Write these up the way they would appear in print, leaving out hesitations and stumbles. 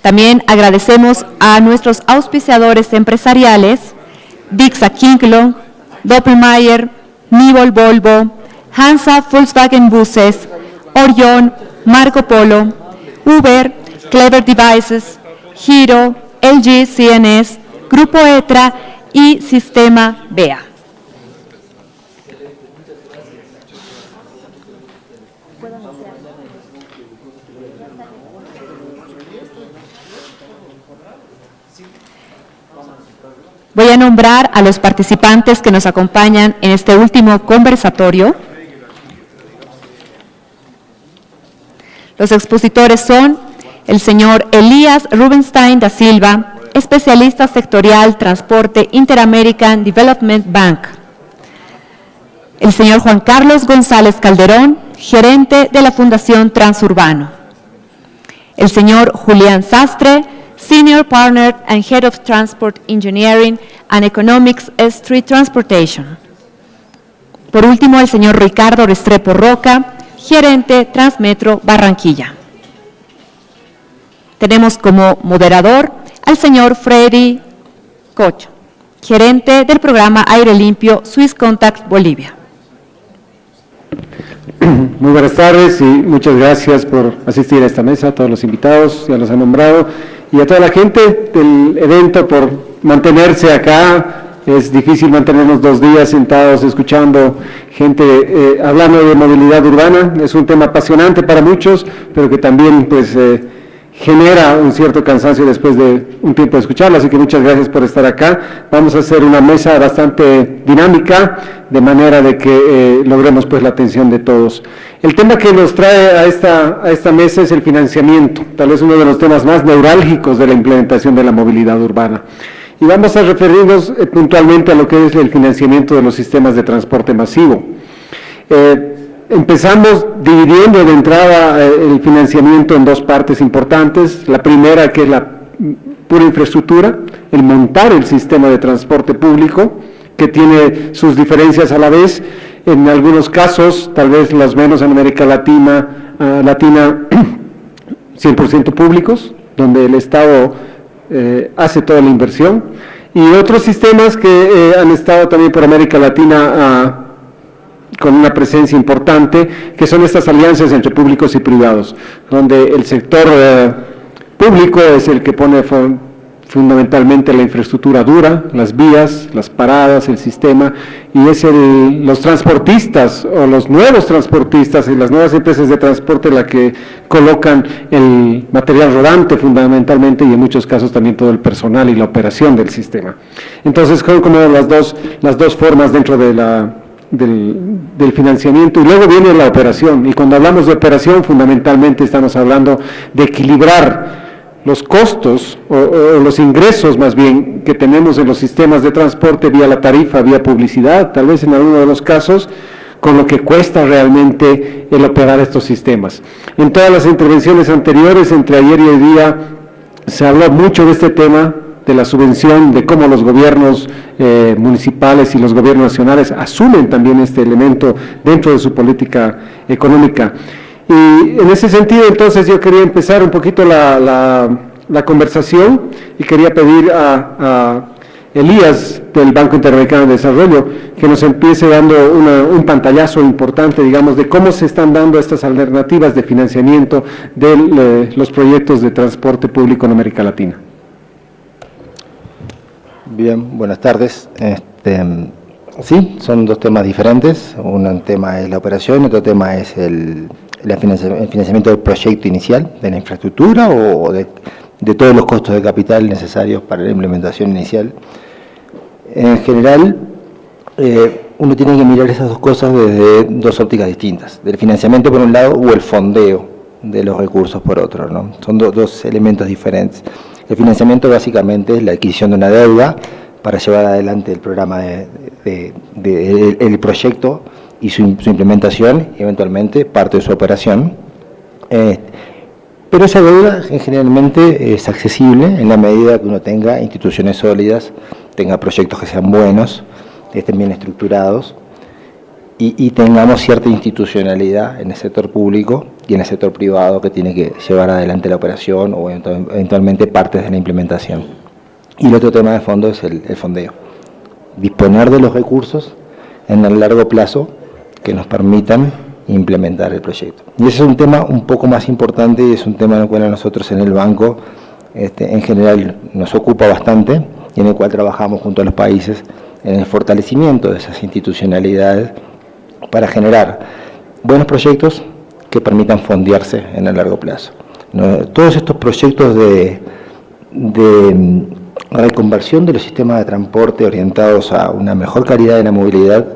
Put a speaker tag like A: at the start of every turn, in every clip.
A: También agradecemos a nuestros auspiciadores empresariales, Dixa Kinklong, Doppelmayr, Nibol Volvo, Hansa Volkswagen Buses, Orion, Marco Polo, Uber, Clever Devices, Giro, LG CNS, Grupo ETRA y Sistema BEA. Voy a nombrar a los participantes que nos acompañan en este último conversatorio. Los expositores son el señor Elías Rubenstein da Silva, especialista sectorial Transporte Interamerican Development Bank. El señor Juan Carlos González Calderón, gerente de la Fundación Transurbano. El señor Julián Sastre, Senior Partner and Head of Transport Engineering and Economics, Street Transportation. Por último, el señor Ricardo Restrepo Roca, gerente Transmetro Barranquilla. Tenemos como moderador al señor Freddy Cocho, gerente del programa Aire Limpio Swiss Contact Bolivia.
B: Muy buenas tardes y muchas gracias por asistir a esta mesa, a todos los invitados, ya los han nombrado, y a toda la gente del evento por mantenerse acá. Es difícil mantenernos 2 días sentados escuchando gente hablando de movilidad urbana. Es un tema apasionante para muchos, pero que también pues genera un cierto cansancio después de un tiempo de escucharlo, así que muchas gracias por estar acá. Vamos a hacer una mesa bastante dinámica, de manera de que logremos pues la atención de todos. El tema que nos trae a esta mesa es el financiamiento, tal vez uno de los temas más neurálgicos de la implementación de la movilidad urbana. Y vamos a referirnos puntualmente a lo que es el financiamiento de los sistemas de transporte masivo. Empezamos dividiendo de entrada el financiamiento en 2 partes importantes. La primera, que es la pura infraestructura, el montar el sistema de transporte público, que tiene sus diferencias a la vez. En algunos casos, tal vez los menos en América Latina, 100% públicos, donde el Estado hace toda la inversión, y otros sistemas que han estado también por América Latina con una presencia importante, que son estas alianzas entre públicos y privados, donde el sector público es el que pone fundamentalmente la infraestructura dura, las vías, las paradas, el sistema, y es los transportistas o los nuevos transportistas y las nuevas empresas de transporte la que colocan el material rodante fundamentalmente, y en muchos casos también todo el personal y la operación del sistema. Entonces, como las dos formas dentro de del financiamiento, y luego viene la operación, y cuando hablamos de operación fundamentalmente estamos hablando de equilibrar los costos o los ingresos más bien que tenemos en los sistemas de transporte vía la tarifa, vía publicidad, tal vez en alguno de los casos, con lo que cuesta realmente el operar estos sistemas. En todas las intervenciones anteriores, entre ayer y hoy día, se habló mucho de este tema, de la subvención, de cómo los gobiernos municipales y los gobiernos nacionales asumen también este elemento dentro de su política económica. Y en ese sentido, entonces, yo quería empezar un poquito la conversación y quería pedir a Elías del Banco Interamericano de Desarrollo que nos empiece dando un pantallazo importante, digamos, de cómo se están dando estas alternativas de financiamiento de los proyectos de transporte público en América Latina.
C: Bien, buenas tardes. Sí, son 2 temas diferentes. Un tema es la operación, otro tema es el financiamiento del proyecto inicial, de la infraestructura o de todos los costos de capital necesarios para la implementación inicial. En general, uno tiene que mirar esas 2 cosas desde 2 ópticas distintas, del financiamiento por un lado o el fondeo de los recursos por otro, ¿no? Son 2 elementos diferentes. El financiamiento básicamente es la adquisición de una deuda para llevar adelante el programa el proyecto y su implementación, y eventualmente parte de su operación. Pero esa deuda generalmente es accesible en la medida que uno tenga instituciones sólidas, tenga proyectos que sean buenos, estén bien estructurados y tengamos cierta institucionalidad en el sector público y en el sector privado que tiene que llevar adelante la operación o eventualmente partes de la implementación. Y el otro tema de fondo es el fondeo. Disponer de los recursos en el largo plazo que nos permitan implementar el proyecto. Y ese es un tema un poco más importante y es un tema en el cual a nosotros en el banco en general nos ocupa bastante y en el cual trabajamos junto a los países en el fortalecimiento de esas institucionalidades para generar buenos proyectos que permitan fondearse en el largo plazo. Todos estos proyectos de reconversión de los sistemas de transporte orientados a una mejor calidad de la movilidad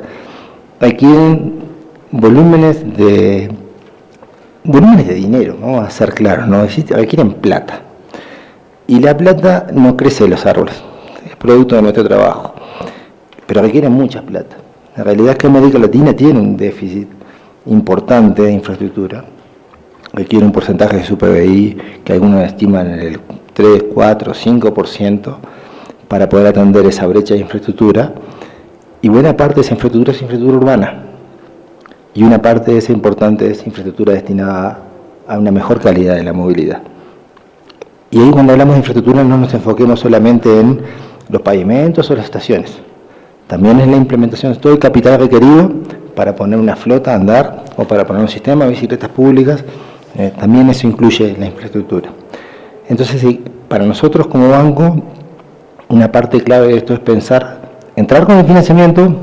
C: requieren volúmenes de dinero, vamos a ser claros, ¿no? Requieren plata. Y la plata no crece de los árboles, es producto de nuestro trabajo, pero requiere mucha plata. La realidad es que América Latina tiene un déficit importante de infraestructura, requiere un porcentaje de su PBI que algunos estiman en el 3, 4, 5% para poder atender esa brecha de infraestructura, y buena parte de esa infraestructura es infraestructura urbana, y una parte de esa importante es infraestructura destinada a una mejor calidad de la movilidad. Y ahí cuando hablamos de infraestructura no nos enfoquemos solamente en los pavimentos o las estaciones, también en la implementación de todo el capital requerido para poner una flota a andar o para poner un sistema de bicicletas públicas, también eso incluye la infraestructura. Entonces, para nosotros como banco, una parte clave de esto es pensar, entrar con el financiamiento,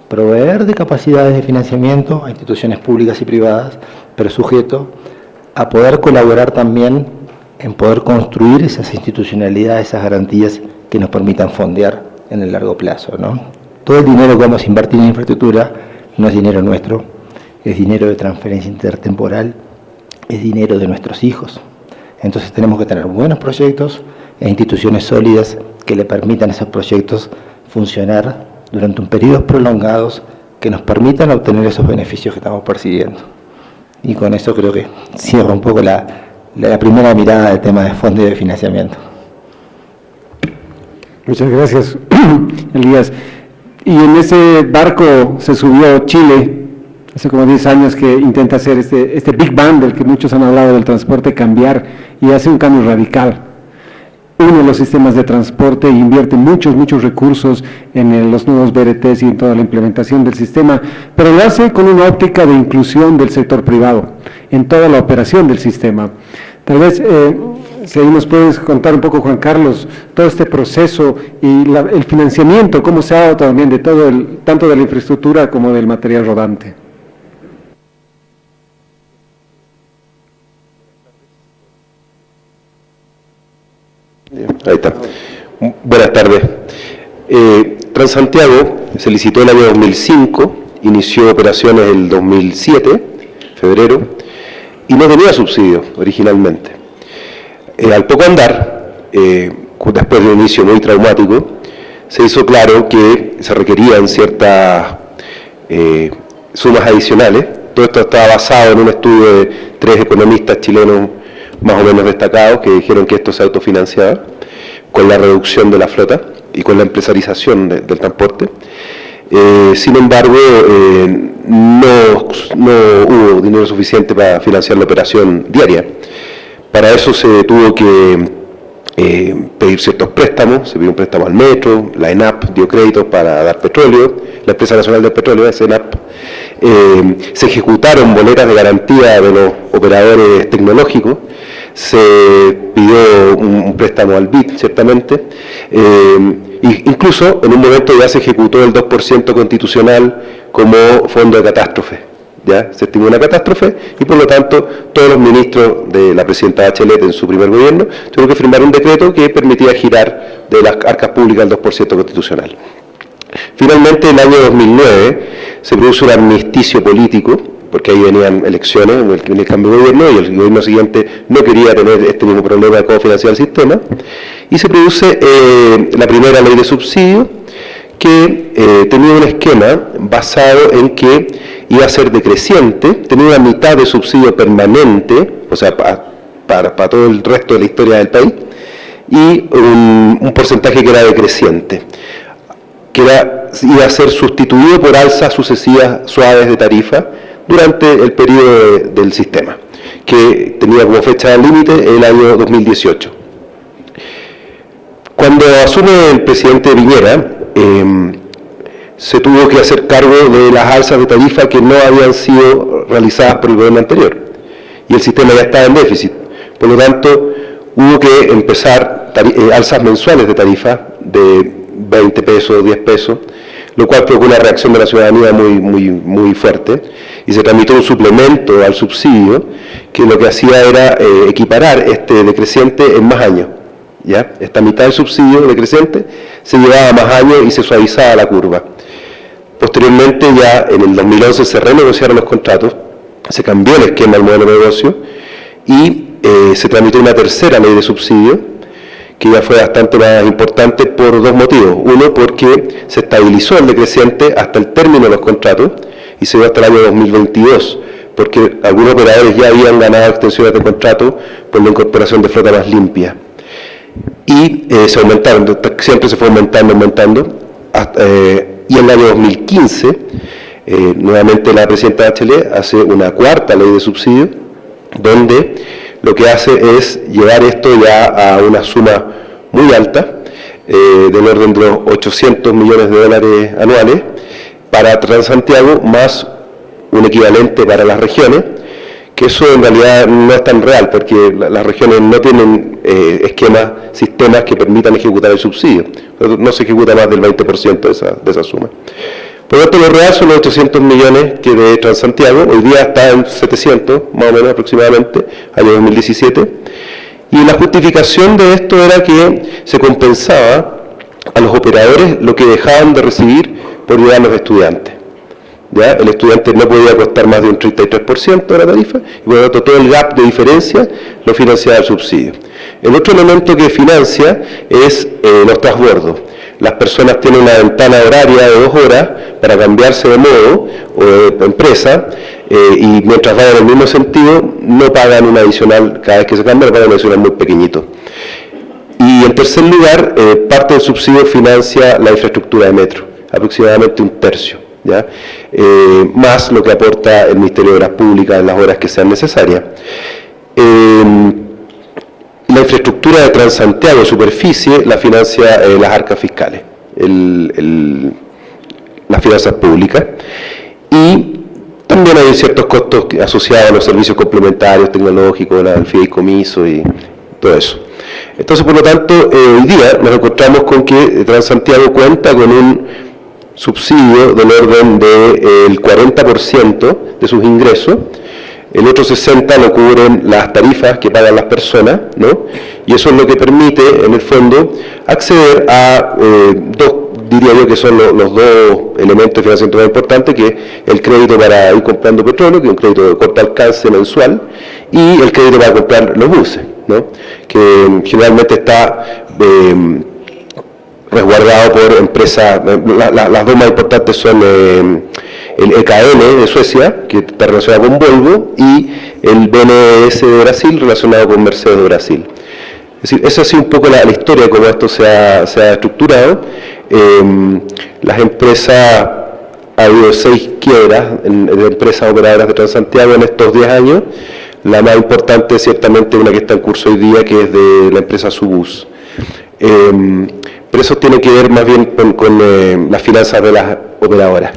C: proveer de capacidades de financiamiento a instituciones públicas y privadas, pero sujeto a poder colaborar también en poder construir esas institucionalidades, esas garantías que nos permitan fondear en el largo plazo, ¿no? Todo el dinero que vamos a invertir en infraestructura no es dinero nuestro, es dinero de transferencia intertemporal, es dinero de nuestros hijos. Entonces tenemos que tener buenos proyectos e instituciones sólidas que le permitan a esos proyectos funcionar durante un periodos prolongados que nos permitan obtener esos beneficios que estamos persiguiendo. Y con eso creo que cierro un poco la primera mirada del tema de fondo y de financiamiento.
B: Muchas gracias, Elías. Y en ese barco se subió Chile, hace como 10 años que intenta hacer este Big Bang del que muchos han hablado del transporte, cambiar, y hace un cambio radical. Une los sistemas de transporte e invierte muchos recursos en los nuevos BRTs y en toda la implementación del sistema, pero lo hace con una óptica de inclusión del sector privado en toda la operación del sistema. Tal vez, si ahí nos puedes contar un poco, Juan Carlos, todo este proceso y el financiamiento, cómo se ha dado también de todo tanto de la infraestructura como del material rodante.
D: Ahí está. Buenas tardes. Transantiago se licitó el año 2005, inició operaciones el 2007, febrero, y no tenía subsidio originalmente. Al poco andar, después de un inicio muy traumático, se hizo claro que se requerían ciertas sumas adicionales. Todo esto estaba basado en un estudio de 3 economistas chilenos más o menos destacados que dijeron que esto se autofinanciaba con la reducción de la flota y con la empresarización del transporte. Sin embargo, no hubo dinero suficiente para financiar la operación diaria. Para eso se tuvo que pedir ciertos préstamos, se pidió un préstamo al Metro, la ENAP dio créditos para dar petróleo, la Empresa Nacional del Petróleo, esa ENAP. Se ejecutaron boletas de garantía de los operadores tecnológicos, se pidió un préstamo al BID, ciertamente, incluso en un momento ya se ejecutó el 2% constitucional como fondo de catástrofe. ¿Ya? Se estimó una catástrofe y por lo tanto todos los ministros de la presidenta Bachelet en su primer gobierno tuvieron que firmar un decreto que permitía girar de las arcas públicas el 2% constitucional. Finalmente, en el año 2009 se produce un armisticio político, porque ahí venían elecciones, en el cambio de gobierno, y el gobierno siguiente no quería tener este mismo problema de cómo financiar el sistema, y se produce la primera ley de subsidio, que tenía un esquema basado en que iba a ser decreciente, tenía una mitad de subsidio permanente, o sea, para todo el resto de la historia del país, y un porcentaje que era decreciente, que iba a ser sustituido por alzas sucesivas suaves de tarifa durante el periodo del sistema. que tenía como fecha límite el año 2018. Cuando asume el presidente Piñera, se tuvo que hacer cargo de las alzas de tarifa que no habían sido realizadas por el gobierno anterior, y el sistema ya estaba en déficit. Por lo tanto, hubo que empezar alzas mensuales de tarifa de 20 pesos, 10 pesos, lo cual provocó una reacción de la ciudadanía muy fuerte, y se tramitó un suplemento al subsidio que lo que hacía era equiparar este decreciente en más años. ¿Ya? Esta mitad del subsidio decreciente se llevaba a más años y se suavizaba la curva. Posteriormente, ya en el 2011 se renegociaron los contratos, se cambió el esquema del modelo de negocio y se tramitó una tercera ley de subsidio, que ya fue bastante más importante por dos motivos. Uno, porque se estabilizó el decreciente hasta el término de los contratos y se dio hasta el año 2022, porque algunos operadores ya habían ganado extensiones de contrato por la incorporación de flota más limpia. Y se aumentaron, siempre se fue aumentando, y en el año 2015, nuevamente la presidenta Bachelet hace una cuarta ley de subsidio, donde lo que hace es llevar esto ya a una suma muy alta, del orden de los 800 millones de dólares anuales, para Transantiago, más un equivalente para las regiones, que eso en realidad no es tan real, porque las regiones no tienen sistemas que permitan ejecutar el subsidio. No se ejecuta más del 20% de esa suma. Por lo tanto, lo real son los 800 millones que de Transantiago, hoy día está en 700, más o menos aproximadamente, año 2017, y la justificación de esto era que se compensaba a los operadores lo que dejaban de recibir por llevar a los estudiantes. ¿Ya? El estudiante no podía costar más de un 33% de la tarifa, y por lo tanto todo el gap de diferencia lo financiaba el subsidio. El otro elemento que financia es los transbordos. Las personas tienen una ventana horaria de 2 horas para cambiarse de modo o de empresa, y mientras van en el mismo sentido no pagan un adicional cada vez que se cambian, pagan un adicional muy pequeñito. Y en tercer lugar, parte del subsidio financia la infraestructura de metro, aproximadamente 1/3. ¿Ya? Más lo que aporta el Ministerio de Obras Públicas en las horas que sean necesarias. La infraestructura de Transantiago, superficie, la financia las arcas fiscales, las finanzas públicas, y también hay ciertos costos asociados a los servicios complementarios, tecnológicos, el fideicomiso y todo eso. Entonces, por lo tanto, hoy día nos encontramos con que Transantiago cuenta con un subsidio del orden del 40% de sus ingresos, el otro 60% lo cubren las tarifas que pagan las personas, ¿no? Y eso es lo que permite, en el fondo, acceder a diría yo que son los dos elementos de financiamiento más importantes, que es el crédito para ir comprando petróleo, que es un crédito de corto alcance mensual, y el crédito para comprar los buses, ¿no? Que generalmente está resguardado por empresas. Las dos más importantes son el EKN de Suecia, que está relacionado con Volvo, y el BNDES de Brasil, relacionado con Mercedes de Brasil. Es decir, esa ha sido un poco la historia de cómo esto se ha estructurado. Las empresas, ha habido 6 quiebras de empresas operadoras de Transantiago en estos 10 años. La más importante es ciertamente una que está en curso hoy día, que es de la empresa Subus. Pero eso tiene que ver más bien con las finanzas de las operadoras.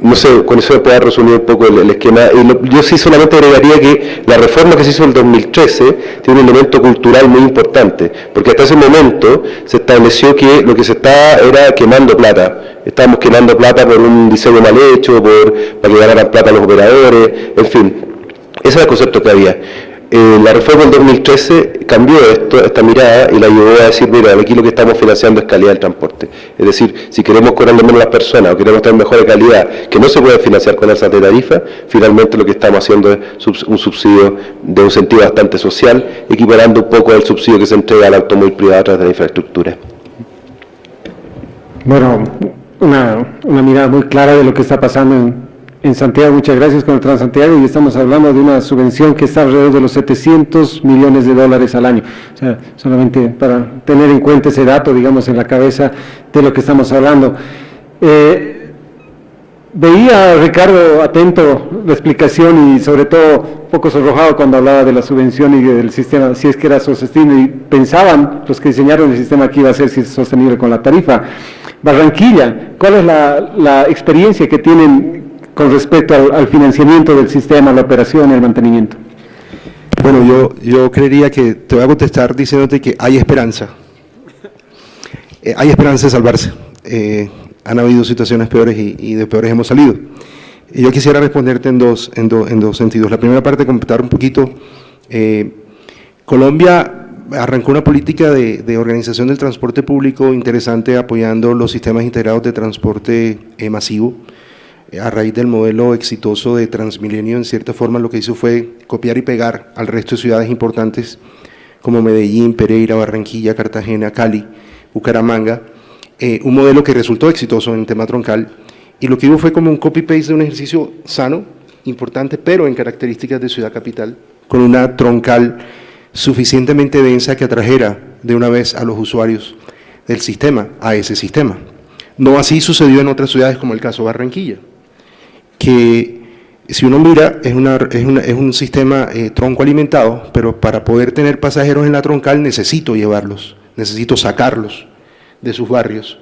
D: No sé, con eso puedo resumir un poco el esquema. Yo sí solamente agregaría que la reforma que se hizo en el 2013 tiene un elemento cultural muy importante, porque hasta ese momento se estableció que lo que se estaba era quemando plata. Estábamos quemando plata por un diseño mal hecho, para que ganaran plata los operadores, en fin. Ese era el concepto que había. La reforma del 2013 cambió esta mirada y la llevó a decir, mira, aquí lo que estamos financiando es calidad del transporte. Es decir, si queremos cobrarle menos a las personas o queremos tener mejor calidad, que no se puede financiar con alzas de tarifa, finalmente lo que estamos haciendo es un subsidio de un sentido bastante social, equiparando un poco el subsidio que se entrega al automóvil privado a través de la infraestructura.
B: Bueno, una mirada muy clara de lo que está pasando en Santiago. Muchas gracias con el Transantiago, y estamos hablando de una subvención que está alrededor de los 700 millones de dólares al año. O sea, solamente para tener en cuenta ese dato, digamos, en la cabeza de lo que estamos hablando. Veía, Ricardo, atento la explicación y sobre todo poco sonrojado cuando hablaba de la subvención y del sistema, si es que era sostenible, y pensaban los que diseñaron el sistema que iba a ser sostenible con la tarifa. Barranquilla, ¿cuál es la experiencia que tienen con respecto al financiamiento del sistema, la operación y el mantenimiento?
E: Bueno, yo creería que te voy a contestar diciéndote que hay esperanza. Hay esperanza de salvarse. Han habido situaciones peores y de peores hemos salido. Y yo quisiera responderte en dos sentidos. La primera parte, completar un poquito. Colombia arrancó una política de organización del transporte público interesante, apoyando los sistemas integrados de transporte masivo. A raíz del modelo exitoso de Transmilenio, en cierta forma lo que hizo fue copiar y pegar al resto de ciudades importantes como Medellín, Pereira, Barranquilla, Cartagena, Cali, Bucaramanga, un modelo que resultó exitoso en tema troncal, y lo que hubo fue como un copy-paste de un ejercicio sano, importante, pero en características de ciudad capital, con una troncal suficientemente densa que atrajera de una vez a los usuarios del sistema a ese sistema. No así sucedió en otras ciudades como el caso de Barranquilla, que si uno mira es un sistema tronco alimentado, pero para poder tener pasajeros en la troncal necesito llevarlos, necesito sacarlos de sus barrios.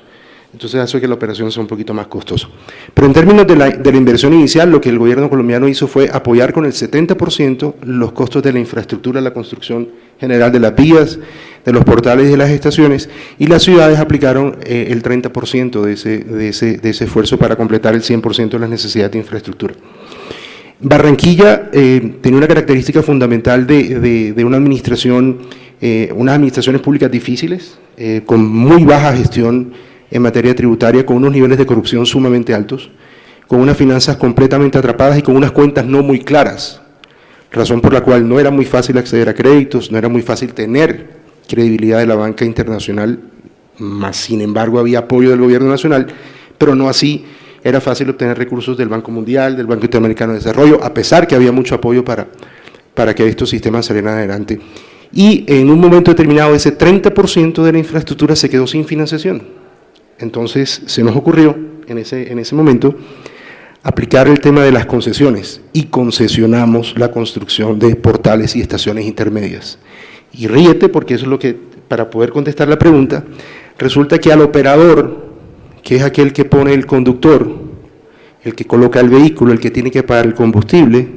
E: Entonces hace que la operación sea un poquito más costosa. Pero en términos de la inversión inicial, lo que el gobierno colombiano hizo fue apoyar con el 70% los costos de la infraestructura, la construcción general de las vías, de los portales y de las estaciones, y las ciudades aplicaron el 30% de ese esfuerzo para completar el 100% de las necesidades de infraestructura. Barranquilla tenía una característica fundamental de una administración, unas administraciones públicas difíciles, con muy baja gestión en materia tributaria, con unos niveles de corrupción sumamente altos, con unas finanzas completamente atrapadas y con unas cuentas no muy claras, razón por la cual no era muy fácil acceder a créditos, no era muy fácil tener credibilidad de la banca internacional, más sin embargo había apoyo del gobierno nacional, pero no así era fácil obtener recursos del Banco Mundial, del Banco Interamericano de Desarrollo, a pesar que había mucho apoyo para que estos sistemas salieran adelante. Y en un momento determinado ese 30% de la infraestructura se quedó sin financiación. Entonces se nos ocurrió en ese momento aplicar el tema de las concesiones y concesionamos la construcción de portales y estaciones intermedias. Y ríete porque eso es lo que, para poder contestar la pregunta, resulta que al operador, que es aquel que pone el conductor, el que coloca el vehículo, el que tiene que pagar el combustible,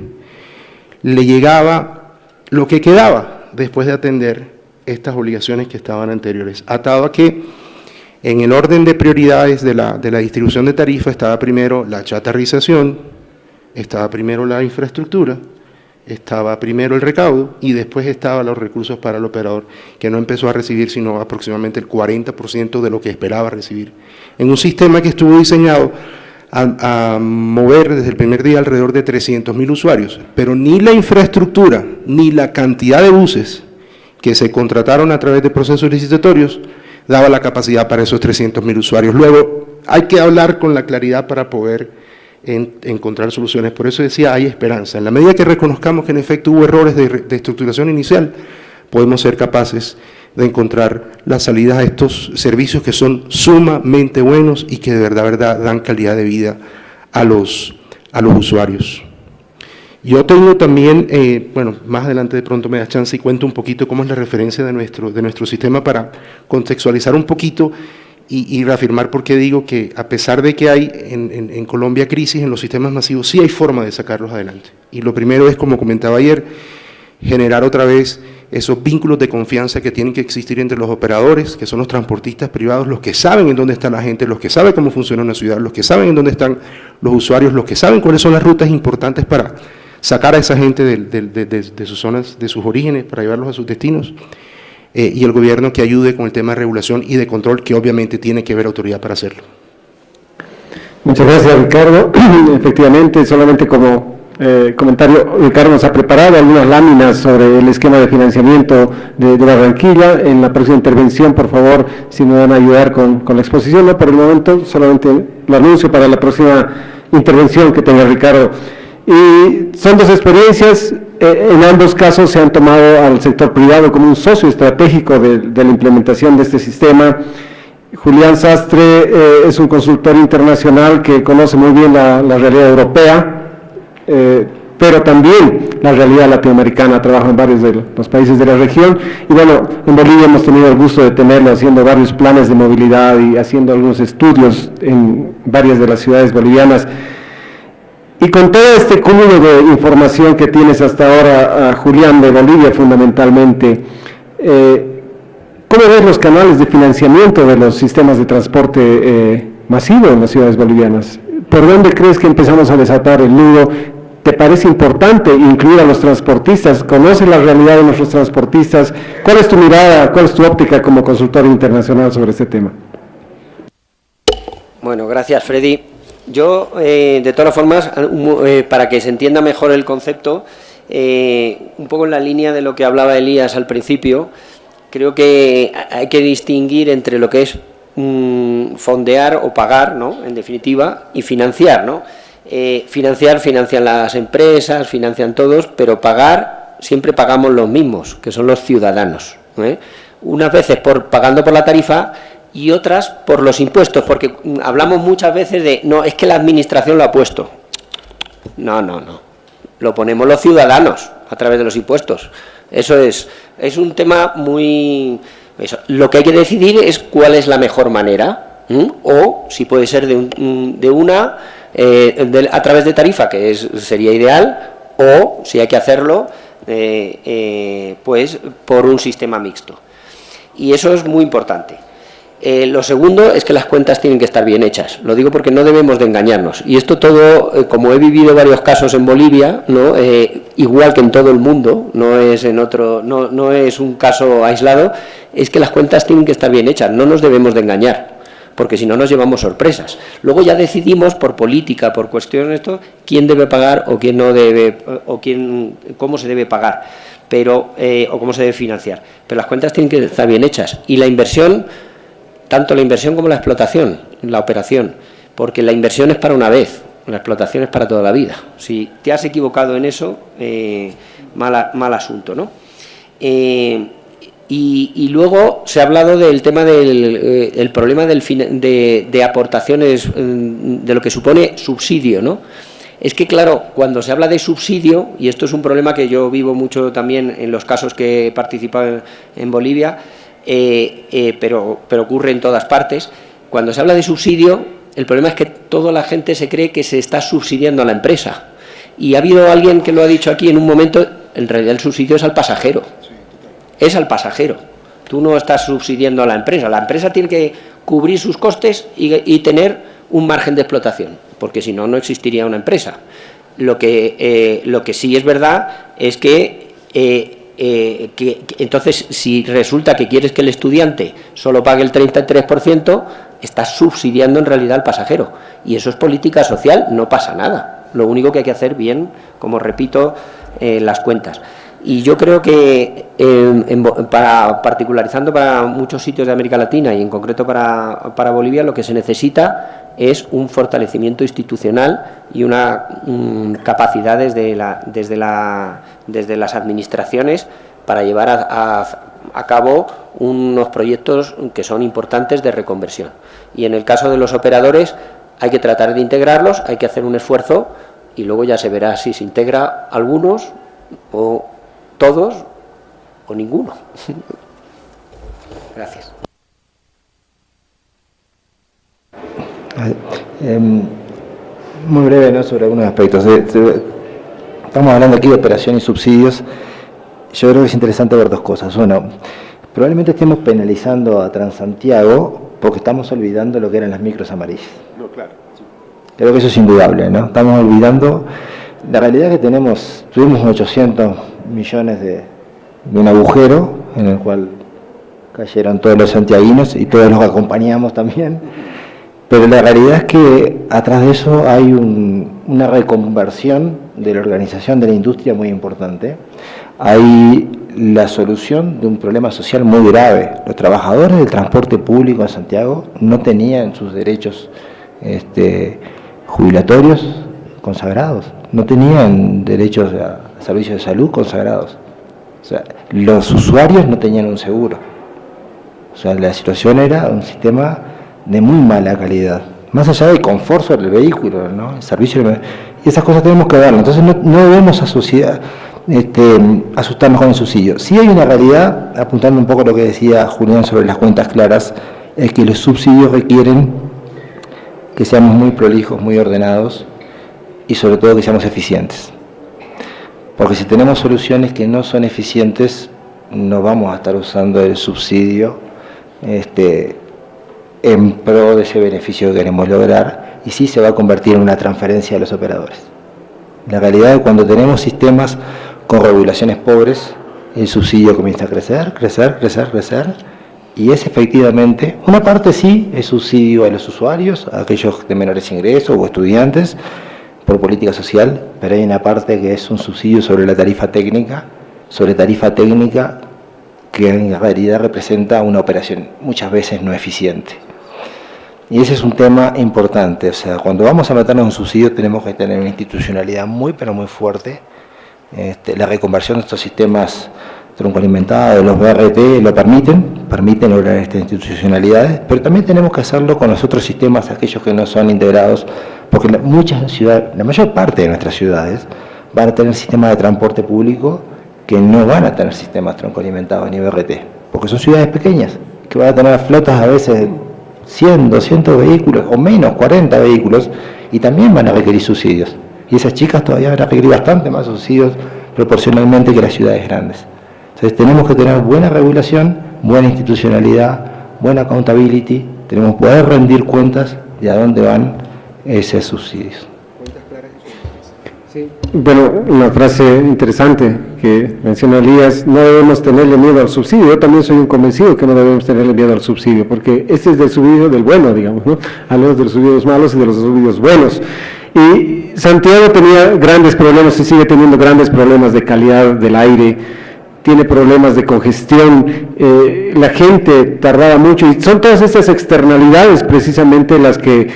E: le llegaba lo que quedaba después de atender estas obligaciones que estaban anteriores, atado a que en el orden de prioridades de la distribución de tarifa estaba primero la chatarrización, estaba primero la infraestructura, estaba primero el recaudo y después estaban los recursos para el operador, que no empezó a recibir sino aproximadamente el 40% de lo que esperaba recibir, en un sistema que estuvo diseñado a mover desde el primer día alrededor de 300.000 usuarios, pero ni la infraestructura ni la cantidad de buses que se contrataron a través de procesos licitatorios daba la capacidad para esos 300.000 usuarios. Luego, hay que hablar con la claridad para poder encontrar soluciones. Por eso decía, hay esperanza. En la medida que reconozcamos que en efecto hubo errores de estructuración inicial, podemos ser capaces de encontrar las salidas a estos servicios que son sumamente buenos y que de verdad dan calidad de vida a los usuarios. Yo tengo también, bueno, más adelante de pronto me das chance y cuento un poquito cómo es la referencia de nuestro sistema para contextualizar un poquito y reafirmar por qué digo que a pesar de que hay en Colombia crisis en los sistemas masivos, sí hay forma de sacarlos adelante. Y lo primero es, como comentaba ayer, generar otra vez esos vínculos de confianza que tienen que existir entre los operadores, que son los transportistas privados, los que saben en dónde está la gente, los que saben cómo funciona una ciudad, los que saben en dónde están los usuarios, los que saben cuáles son las rutas importantes para sacar a esa gente de sus zonas, de sus orígenes, para llevarlos a sus destinos, y el gobierno que ayude con el tema de regulación y de control, que obviamente tiene que haber autoridad para hacerlo.
B: Muchas gracias, Ricardo. Efectivamente, solamente como comentario, Ricardo nos ha preparado algunas láminas sobre el esquema de financiamiento de Barranquilla. En la próxima intervención, por favor, si me van a ayudar con la exposición, ¿no? Por el momento, solamente lo anuncio para la próxima intervención que tenga Ricardo. Y son dos experiencias, en ambos casos se han tomado al sector privado como un socio estratégico de la implementación de este sistema. Julián Sastre es un consultor internacional que conoce muy bien la realidad europea, pero también la realidad latinoamericana, trabajo en varios de los países de la región, y bueno, en Bolivia hemos tenido el gusto de tenerlo haciendo varios planes de movilidad y haciendo algunos estudios en varias de las ciudades bolivianas. Y con todo este cúmulo de información que tienes hasta ahora, Julián, de Bolivia fundamentalmente, ¿cómo ves los canales de financiamiento de los sistemas de transporte masivo en las ciudades bolivianas? ¿Por dónde crees que empezamos a desatar el nudo? ¿Te parece importante incluir a los transportistas? ¿Conoces la realidad de nuestros transportistas? ¿Cuál es tu mirada, cuál es tu óptica como consultor internacional sobre este tema?
F: Bueno, gracias, Freddy. Yo, de todas formas, para que se entienda mejor el concepto, un poco en la línea de lo que hablaba Elías al principio, creo que hay que distinguir entre lo que es fondear o pagar, ¿no?, en definitiva, y financiar, ¿no? Financian las empresas, financian todos, pero pagar, siempre pagamos los mismos, que son los ciudadanos, ¿eh? Unas veces pagando por la tarifa y otras por los impuestos, porque hablamos muchas veces de, no, es que la administración lo ha puesto. No, lo ponemos los ciudadanos a través de los impuestos. Eso es un tema muy... Lo que hay que decidir es cuál es la mejor manera, o si puede ser a través de tarifa, que sería ideal, o si hay que hacerlo pues por un sistema mixto. Y eso es muy importante. Lo segundo es que las cuentas tienen que estar bien hechas. Lo digo porque no debemos de engañarnos. Y esto todo, como he vivido varios casos en Bolivia, ¿no?, igual que en todo el mundo, no es un caso aislado, es que las cuentas tienen que estar bien hechas. No nos debemos de engañar, porque si no nos llevamos sorpresas. Luego ya decidimos por política, por cuestiones quién debe pagar o quién no debe, o cómo se debe pagar, pero o cómo se debe financiar. Pero las cuentas tienen que estar bien hechas. Y la inversión, tanto la inversión como la explotación, la operación, porque la inversión es para una vez, la explotación es para toda la vida. Si te has equivocado en eso, mal asunto, ¿no? Y luego se ha hablado del tema del problema de aportaciones, de lo que supone subsidio, ¿no? Es que, claro, cuando se habla de subsidio, y esto es un problema que yo vivo mucho también en los casos que he participado en Bolivia, pero ocurre en todas partes, cuando se habla de subsidio, el problema es que toda la gente se cree que se está subsidiando a la empresa. Y ha habido alguien que lo ha dicho aquí en un momento, en realidad el subsidio es al pasajero. Es al pasajero. Tú no estás subsidiando a la empresa tiene que cubrir sus costes y tener un margen de explotación, porque si no, no existiría una empresa. Lo que sí es verdad es que entonces, si resulta que quieres que el estudiante solo pague el 33%, estás subsidiando en realidad al pasajero, y eso es política social, no pasa nada. Lo único que hay que hacer bien, como repito, las cuentas. Y yo creo que, particularizando para muchos sitios de América Latina y en concreto para Bolivia, lo que se necesita es un fortalecimiento institucional y una capacidad desde las administraciones para llevar a cabo unos proyectos que son importantes de reconversión. Y en el caso de los operadores hay que tratar de integrarlos, hay que hacer un esfuerzo y luego ya se verá si se integra algunos o todos o ninguno. Gracias.
C: Muy breve, ¿no?, sobre algunos aspectos. Estamos hablando aquí de operación y subsidios. Yo creo que es interesante ver dos cosas. Uno, probablemente estemos penalizando a Transantiago porque estamos olvidando lo que eran las micros amarillas.
E: No, claro. Sí.
C: Creo que eso es indudable, ¿no? Estamos olvidando la realidad que tuvimos 800 millones de un agujero en el cual cayeron todos los santiaguinos y todos los que acompañamos también, pero la realidad es que atrás de eso hay una reconversión de la organización de la industria muy importante. Hay la solución de un problema social muy grave. Los trabajadores del transporte público en Santiago no tenían sus derechos jubilatorios consagrados, no tenían derechos a servicios de salud consagrados. O sea, los usuarios no tenían un seguro. O sea, la situación era un sistema de muy mala calidad. más allá del confort sobre el vehículo, ¿no? El servicio, y esas cosas tenemos que verlo. Entonces no debemos asustarnos con el subsidio. Sí hay una realidad, apuntando un poco a lo que decía Julián sobre las cuentas claras, es que los subsidios requieren que seamos muy prolijos, muy ordenados y sobre todo que seamos eficientes. Porque si tenemos soluciones que no son eficientes, no vamos a estar usando el subsidio en pro de ese beneficio que queremos lograr, y sí se va a convertir en una transferencia a los operadores. La realidad es que cuando tenemos sistemas con regulaciones pobres, el subsidio comienza a crecer, y es efectivamente, una parte sí es subsidio a los usuarios, a aquellos de menores ingresos o estudiantes, por política social, pero hay una parte que es un subsidio sobre la tarifa técnica, que en realidad representa una operación muchas veces no eficiente. Y ese es un tema importante, o sea, cuando vamos a meternos en un subsidio tenemos que tener una institucionalidad muy, pero muy fuerte. La reconversión de estos sistemas troncoalimentados, los BRT, lo permiten lograr estas institucionalidades, pero también tenemos que hacerlo con los otros sistemas, aquellos que no son integrados, porque muchas ciudades, la mayor parte de nuestras ciudades van a tener sistemas de transporte público que no van a tener sistemas troncoalimentados ni BRT, porque son ciudades pequeñas, que van a tener flotas a veces 100, 200 vehículos, o menos, 40 vehículos, y también van a requerir subsidios. Y esas chicas todavía van a requerir bastante más subsidios proporcionalmente que las ciudades grandes. Entonces tenemos que tener buena regulación, buena institucionalidad, buena accountability, tenemos que poder rendir cuentas de a dónde van esos subsidios.
B: Sí. Bueno, una frase interesante que menciona Elías: no debemos tenerle miedo al subsidio. Yo también soy un convencido que no debemos tenerle miedo al subsidio, porque este es del subsidio del bueno, digamos, ¿no? Hablamos de los subsidios malos y de los subsidios buenos. Y Santiago tenía grandes problemas y sigue teniendo grandes problemas de calidad del aire, tiene problemas de congestión, la gente tardaba mucho, y son todas estas externalidades precisamente las que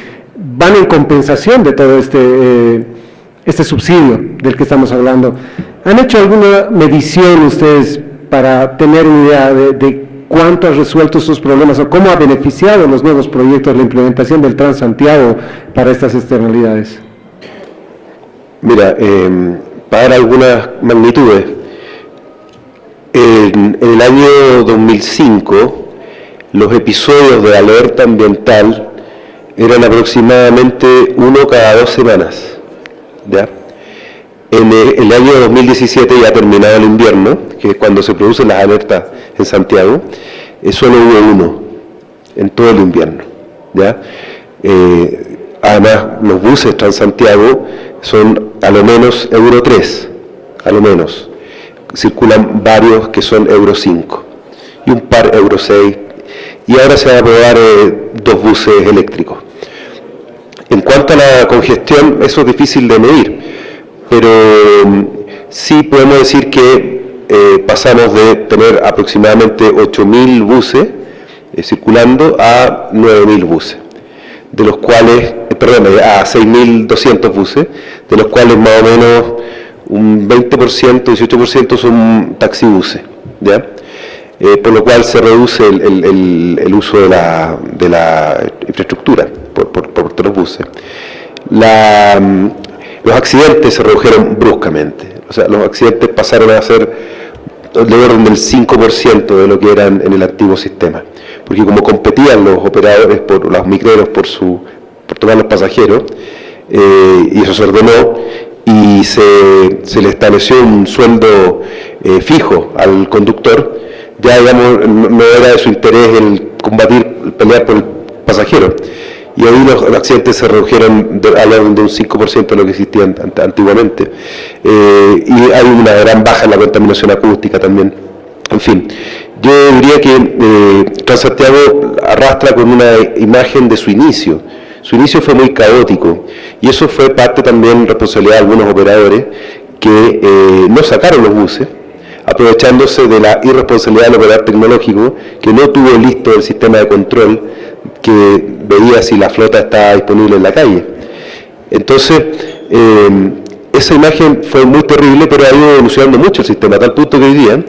B: van en compensación de todo este subsidio del que estamos hablando. ¿Han hecho alguna medición ustedes para tener una idea de cuánto ha resuelto estos problemas o cómo ha beneficiado los nuevos proyectos la implementación del Transantiago para estas externalidades?
D: Mira, para dar algunas magnitudes, en el año 2005 los episodios de alerta ambiental eran aproximadamente 1 cada 2 semanas, ¿ya? En el año 2017, ya terminado el invierno, que es cuando se producen las alertas en Santiago, solo hubo 1 en todo el invierno, ¿ya? Además, los buses Transantiago son a lo menos Euro 3, a lo menos. Circulan varios que son Euro 5 y un par Euro 6, y ahora se van a probar 2 buses eléctricos. En cuanto a la congestión, eso es difícil de medir, pero sí podemos decir que pasamos de tener aproximadamente 8.000 buses circulando a 9.000 buses, de los cuales, a 6.200 buses, de los cuales más o menos un 20%, 18% son taxibuses, ¿ya? Por lo cual se reduce el uso de la infraestructura por los buses. Los accidentes se redujeron bruscamente, o sea, los accidentes pasaron a ser del orden del 5% de lo que eran en el antiguo sistema, porque como competían los operadores, los micreros, por tomar los pasajeros, y eso se ordenó, y se le estableció un sueldo fijo al conductor, ya digamos no era de su interés el pelear por el pasajero, y ahí los accidentes se redujeron al orden de un 5% de lo que existía antiguamente, y hay una gran baja en la contaminación acústica también. En fin, yo diría que Transantiago arrastra con una imagen de su inicio. Su inicio fue muy caótico, y eso fue parte también responsabilidad de algunos operadores que no sacaron los buses, aprovechándose de la irresponsabilidad del operador tecnológico, que no tuvo listo el sistema de control que veía si la flota estaba disponible en la calle. Entonces, esa imagen fue muy terrible, pero ha ido evolucionando mucho el sistema, a tal punto que hoy día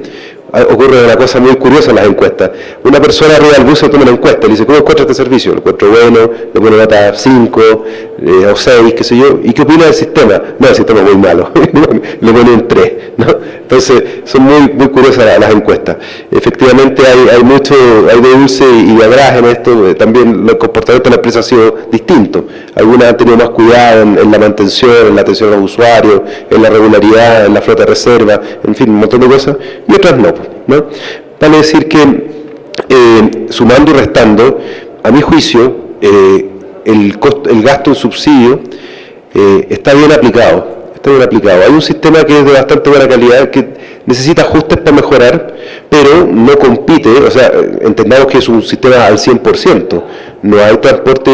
D: ocurre una cosa muy curiosa en las encuestas. Una persona arriba del bus se toma una encuesta, le dice, ¿cómo encuentra este servicio? Lo encuentro bueno, le pone nota 5 o 6, qué sé yo, ¿y qué opina del sistema? No, el sistema es muy malo, le pone un 3, ¿no? Entonces, son muy curiosas las encuestas. Efectivamente, hay de dulce y de atrás en esto, también el comportamiento de la empresa ha sido distinto. Algunas han tenido más cuidado en la mantención, en la atención a los usuarios, en la regularidad, en la flota de reserva, en fin, un montón de cosas, y otras no, ¿no? Vale decir que, sumando y restando, a mi juicio, el gasto en subsidio está bien aplicado. Hay un sistema que es de bastante buena calidad, que necesita ajustes para mejorar, pero no compite, o sea, entendamos que es un sistema al 100%, no hay transporte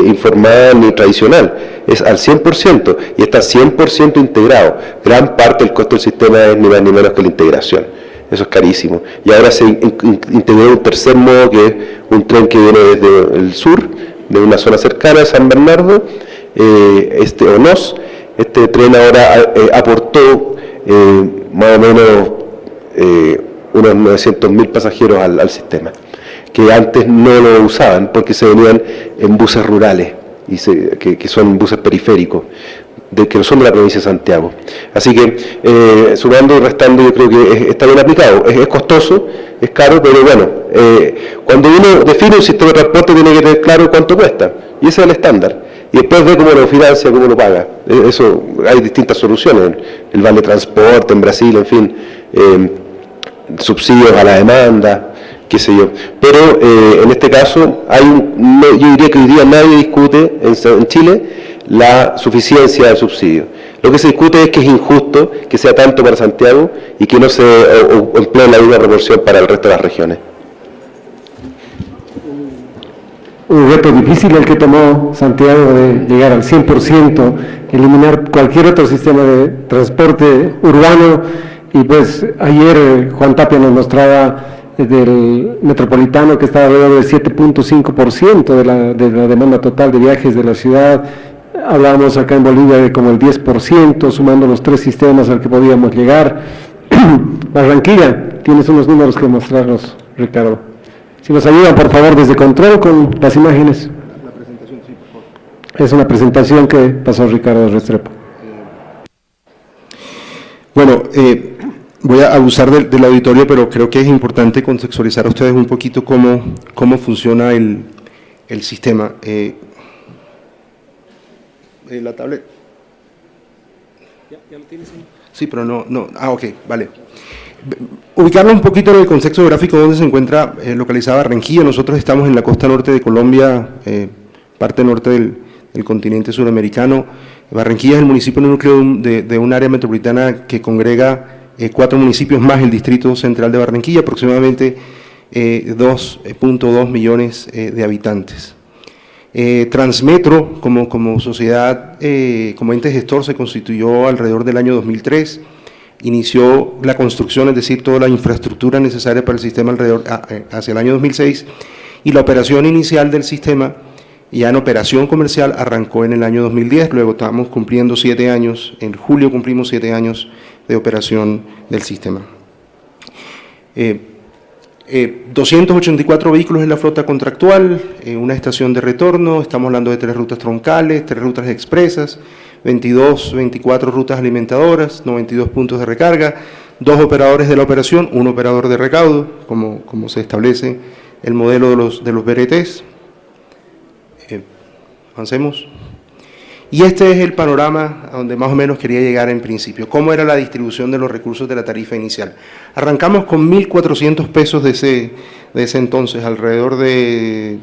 D: informal ni tradicional, es al 100% y está 100% integrado. Gran parte del costo del sistema es ni más ni menos que la integración. Eso es carísimo. Y ahora se integró un tercer modo, que es un tren que viene desde el sur, de una zona cercana a San Bernardo, ONOS. Este tren ahora aportó más o menos unos 900.000 pasajeros al sistema, que antes no lo usaban porque se venían en buses rurales, que son buses periféricos, que no son de la provincia de Santiago. Así que, sumando y restando, yo creo que está bien aplicado. Es costoso, es caro, pero bueno, cuando uno define un sistema de transporte tiene que tener claro cuánto cuesta, y ese es el estándar. Y después ve cómo lo financia, cómo lo paga. Eso, hay distintas soluciones, el vale transporte en Brasil, en fin, subsidios a la demanda, qué sé yo. Pero en este caso, yo diría que hoy día nadie discute en Chile la suficiencia del subsidio. Lo que se discute es que es injusto que sea tanto para Santiago y que no se emplee la misma proporción para el resto de las regiones.
B: Un reto difícil el que tomó Santiago de llegar al 100%, eliminar cualquier otro sistema de transporte urbano, y pues ayer Juan Tapia nos mostraba del metropolitano que está alrededor del 7.5% de la demanda total de viajes de la ciudad. Hablábamos acá en Bolivia de como el 10%, sumando los 3 sistemas al que podíamos llegar. Barranquilla, tienes unos números que mostrarnos, Ricardo. Si nos ayudan, por favor, desde control con las imágenes. La presentación, sí, por favor. Es una presentación que pasó Ricardo Restrepo.
E: Bueno, voy a abusar del auditorio, pero creo que es importante contextualizar a ustedes un poquito cómo funciona el sistema. La tablet. ¿Ya lo tienes ahí? Sí, pero no. Ok, vale. Ubicarnos un poquito en el contexto geográfico donde se encuentra localizada Barranquilla. Nosotros estamos en la costa norte de Colombia, parte norte del continente suramericano. Barranquilla es el municipio núcleo de un área metropolitana que congrega 4 municipios más el distrito central de Barranquilla, aproximadamente 2.2 millones de habitantes. Transmetro, como sociedad, como ente gestor, se constituyó alrededor del año 2003. Inició la construcción, es decir, toda la infraestructura necesaria para el sistema hacia el año 2006, y la operación inicial del sistema, ya en operación comercial, arrancó en el año 2010, luego estamos cumpliendo 7 años, en julio cumplimos 7 años de operación del sistema. 284 vehículos en la flota contractual, una estación de retorno, estamos hablando de 3 rutas troncales, 3 rutas expresas, 24 rutas alimentadoras, 92 puntos de recarga, 2 operadores de la operación, 1 operador de recaudo, como se establece el modelo de los BRTs. Avancemos. Y este es el panorama a donde más o menos quería llegar en principio. ¿Cómo era la distribución de los recursos de la tarifa inicial? Arrancamos con 1.400 pesos de ese entonces, alrededor de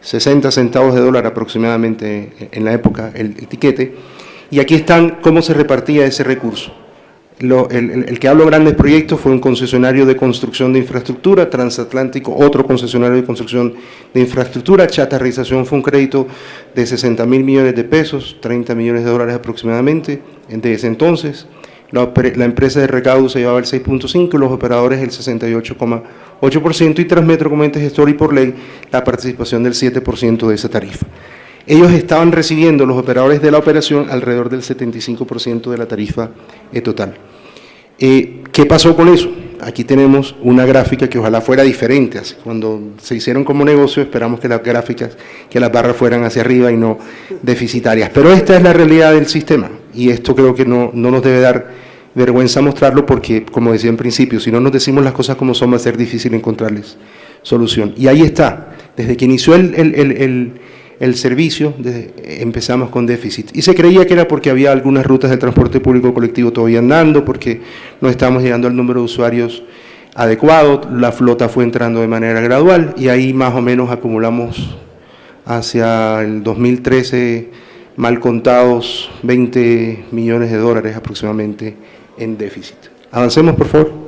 E: 60 centavos de dólar aproximadamente en la época, el tiquete. Y aquí están cómo se repartía ese recurso. El que habló grandes proyectos fue un concesionario de construcción de infraestructura, Transatlántico, otro concesionario de construcción de infraestructura. Chatarrización fue un crédito de 60.000 millones de pesos, 30 millones de dólares aproximadamente, de ese entonces. La empresa de recaudo se llevaba el 6.5% y los operadores el 68,8%, y Transmetro como ente gestor y por ley la participación del 7% de esa tarifa. Ellos estaban recibiendo, los operadores de la operación, alrededor del 75% de la tarifa total. ¿Qué pasó con eso? aquí tenemos una gráfica que ojalá fuera diferente. Así, cuando se hicieron como negocio, esperamos que las gráficas, que las barras fueran hacia arriba y no deficitarias. Pero esta es la realidad del sistema, y esto creo que no nos debe dar vergüenza mostrarlo, porque, como decía en principio, si no nos decimos las cosas como son, va a ser difícil encontrarles solución. Y ahí está, desde que inició el servicio, empezamos con déficit. Y se creía que era porque había algunas rutas del transporte público colectivo todavía andando, porque no estábamos llegando al número de usuarios adecuado, la flota fue entrando de manera gradual, y ahí más o menos acumulamos hacia el 2013, mal contados, 20 millones de dólares aproximadamente en déficit. Avancemos, por favor.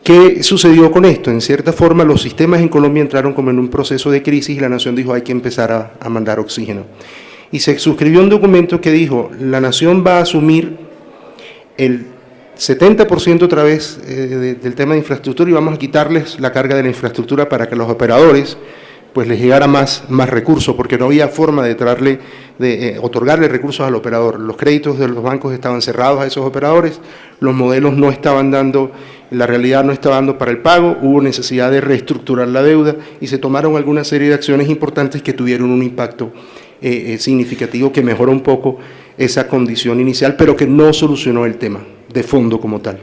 E: ¿Qué sucedió con esto? En cierta forma, los sistemas en Colombia entraron como en un proceso de crisis y la nación dijo hay que empezar a mandar oxígeno. Y se suscribió un documento que dijo, la nación va a asumir el 70% otra vez del tema de infraestructura, y vamos a quitarles la carga de la infraestructura para que los operadores pues les llegara más recursos, porque no había forma de otorgarle recursos al operador. Los créditos de los bancos estaban cerrados a esos operadores, los modelos no estaban dando, la realidad no estaba dando para el pago, hubo necesidad de reestructurar la deuda y se tomaron alguna serie de acciones importantes que tuvieron un impacto significativo que mejoró un poco esa condición inicial, pero que no solucionó el tema de fondo como tal.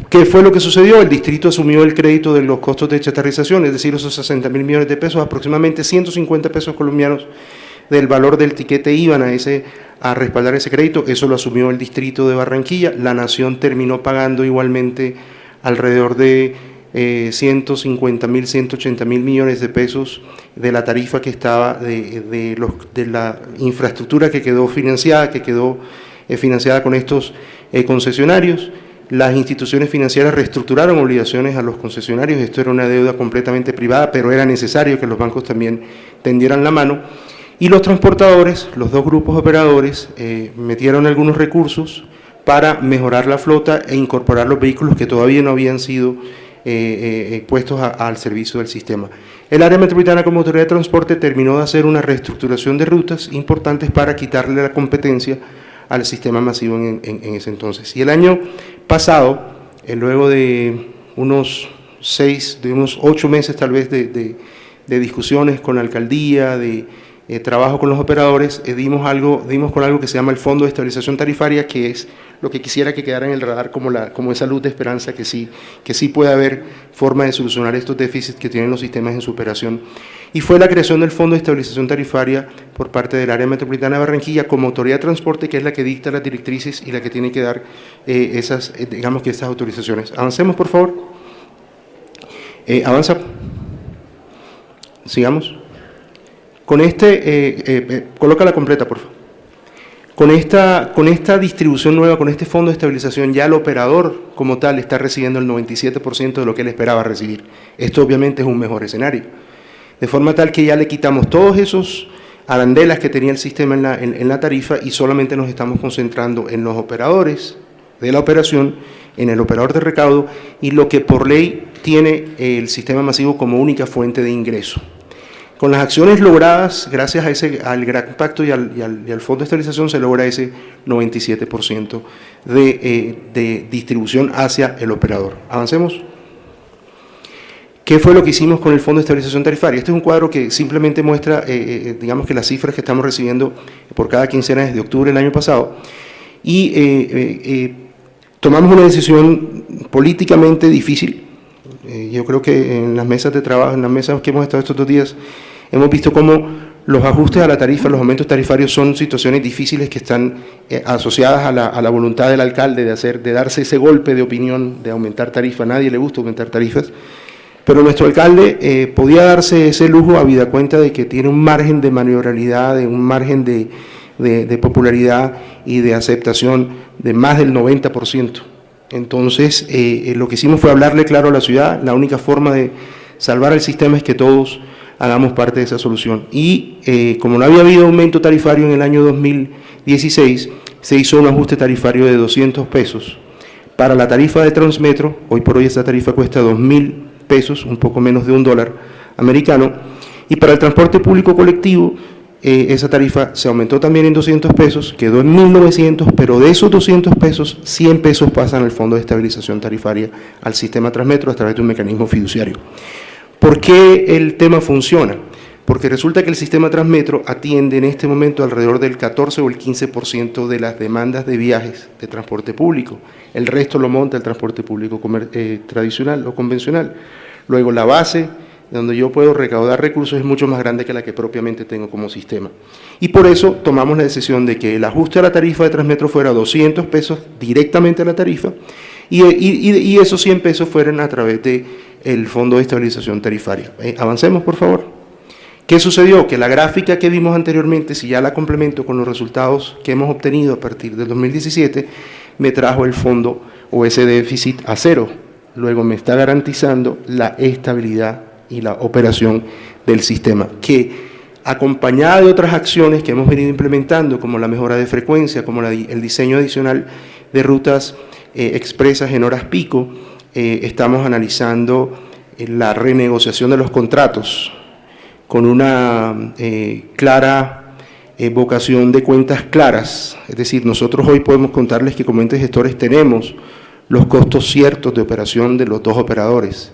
E: ¿Qué fue lo que sucedió? El distrito asumió el crédito de los costos de chatarrización, es decir, esos 60.000 millones de pesos, aproximadamente 150 pesos colombianos del valor del tiquete iban a respaldar ese crédito. Eso lo asumió el distrito de Barranquilla. La nación terminó pagando igualmente alrededor de 150.000, 180.000 millones de pesos de la tarifa que estaba de la infraestructura que quedó financiada, con estos concesionarios. Las instituciones financieras reestructuraron obligaciones a los concesionarios. Esto era una deuda completamente privada, pero era necesario que los bancos también tendieran la mano. Y los transportadores, los dos grupos operadores, metieron algunos recursos para mejorar la flota e incorporar los vehículos que todavía no habían sido puestos al servicio del sistema. El área metropolitana como autoridad de transporte terminó de hacer una reestructuración de rutas importantes para quitarle la competencia al sistema masivo en ese entonces. Y el año pasado, luego de unos 8 meses tal vez de discusiones con la alcaldía, de trabajo con los operadores, dimos con algo que se llama el Fondo de Estabilización Tarifaria, que es lo que quisiera que quedara en el radar como esa luz de esperanza que sí puede haber forma de solucionar estos déficits que tienen los sistemas en su operación. Y fue la creación del Fondo de Estabilización Tarifaria por parte del área metropolitana de Barranquilla como autoridad de transporte, que es la que dicta las directrices y la que tiene que dar esas autorizaciones. Avancemos, por favor. Avanza. Sigamos. Con colócala completa, por favor. Con esta distribución nueva, con este fondo de estabilización, ya el operador como tal está recibiendo el 97% de lo que él esperaba recibir. Esto obviamente es un mejor escenario. De forma tal que ya le quitamos todos esos arandelas que tenía el sistema en la tarifa y solamente nos estamos concentrando en los operadores de la operación, en el operador de recaudo y lo que por ley tiene el sistema masivo como única fuente de ingreso. Con las acciones logradas, gracias al gran pacto y al Fondo de Estabilización, se logra ese 97% de distribución hacia el operador. Avancemos. ¿Qué fue lo que hicimos con el Fondo de Estabilización Tarifaria? Este es un cuadro que simplemente muestra, digamos que las cifras que estamos recibiendo por cada quincena desde octubre del año pasado. Y tomamos una decisión políticamente difícil. Yo creo que en las mesas de trabajo, en las mesas que hemos estado estos 2 días, hemos visto cómo los ajustes a la tarifa, los aumentos tarifarios son situaciones difíciles que están asociadas a la voluntad del alcalde de darse ese golpe de opinión de aumentar tarifas. A nadie le gusta aumentar tarifas, pero nuestro alcalde podía darse ese lujo habida cuenta de que tiene un margen de maniobrabilidad, un margen de popularidad y de aceptación de más del 90%. Entonces, lo que hicimos fue hablarle claro a la ciudad, la única forma de salvar el sistema es que todos hagamos parte de esa solución. Y como no había habido aumento tarifario en el año 2016, se hizo un ajuste tarifario de 200 pesos. Para la tarifa de Transmetro, hoy por hoy esa tarifa cuesta 2.000 pesos, un poco menos de $1 americano, y para el transporte público colectivo esa tarifa se aumentó también en 200 pesos, quedó en 1.900, pero de esos 200 pesos, 100 pesos pasan al Fondo de Estabilización Tarifaria, al sistema Transmetro, a través de un mecanismo fiduciario. ¿Por qué el tema funciona? Porque resulta que el sistema Transmetro atiende en este momento alrededor del 14 o el 15% de las demandas de viajes de transporte público. El resto lo monta el transporte público tradicional o convencional. Luego la base donde yo puedo recaudar recursos es mucho más grande que la que propiamente tengo como sistema. Y por eso tomamos la decisión de que el ajuste a la tarifa de Transmetro fuera 200 pesos directamente a la tarifa y esos 100 pesos fueran a través del Fondo de Estabilización Tarifaria. Avancemos, por favor. ¿Qué sucedió? Que la gráfica que vimos anteriormente, si ya la complemento con los resultados que hemos obtenido a partir del 2017, me trajo el fondo o ese déficit a cero. Luego me está garantizando la estabilidad y la operación del sistema, que acompañada de otras acciones que hemos venido implementando, como la mejora de frecuencia, como el diseño adicional de rutas expresas en horas pico, estamos analizando la renegociación de los contratos con una clara vocación de cuentas claras. Es decir, nosotros hoy podemos contarles que como entes gestores tenemos los costos ciertos de operación de los dos operadores,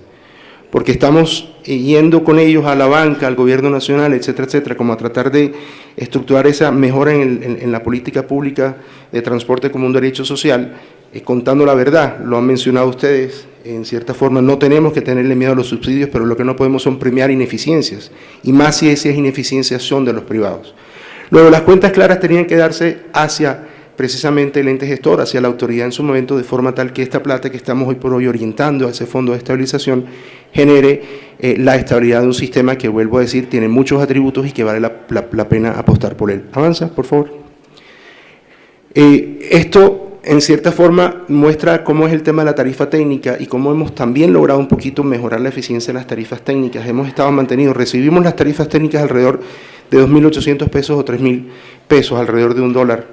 E: porque estamos yendo con ellos a la banca, al gobierno nacional, etcétera, etcétera, como a tratar de estructurar esa mejora en la política pública de transporte como un derecho social, contando la verdad. Lo han mencionado ustedes, en cierta forma no tenemos que tenerle miedo a los subsidios, pero lo que no podemos son premiar ineficiencias, y más si esas ineficiencias son de los privados. Luego, las cuentas claras tenían que darse hacia precisamente el ente gestor, hacia la autoridad en su momento, de forma tal que esta plata que estamos hoy por hoy orientando a ese fondo de estabilización genere la estabilidad de un sistema que, vuelvo a decir, tiene muchos atributos y que vale la pena apostar por él. Avanza, por favor. Esto, en cierta forma, muestra cómo es el tema de la tarifa técnica y cómo hemos también logrado un poquito mejorar la eficiencia de las tarifas técnicas. Hemos estado mantenidos, recibimos las tarifas técnicas alrededor de 2.800 pesos o 3.000 pesos, alrededor de $1,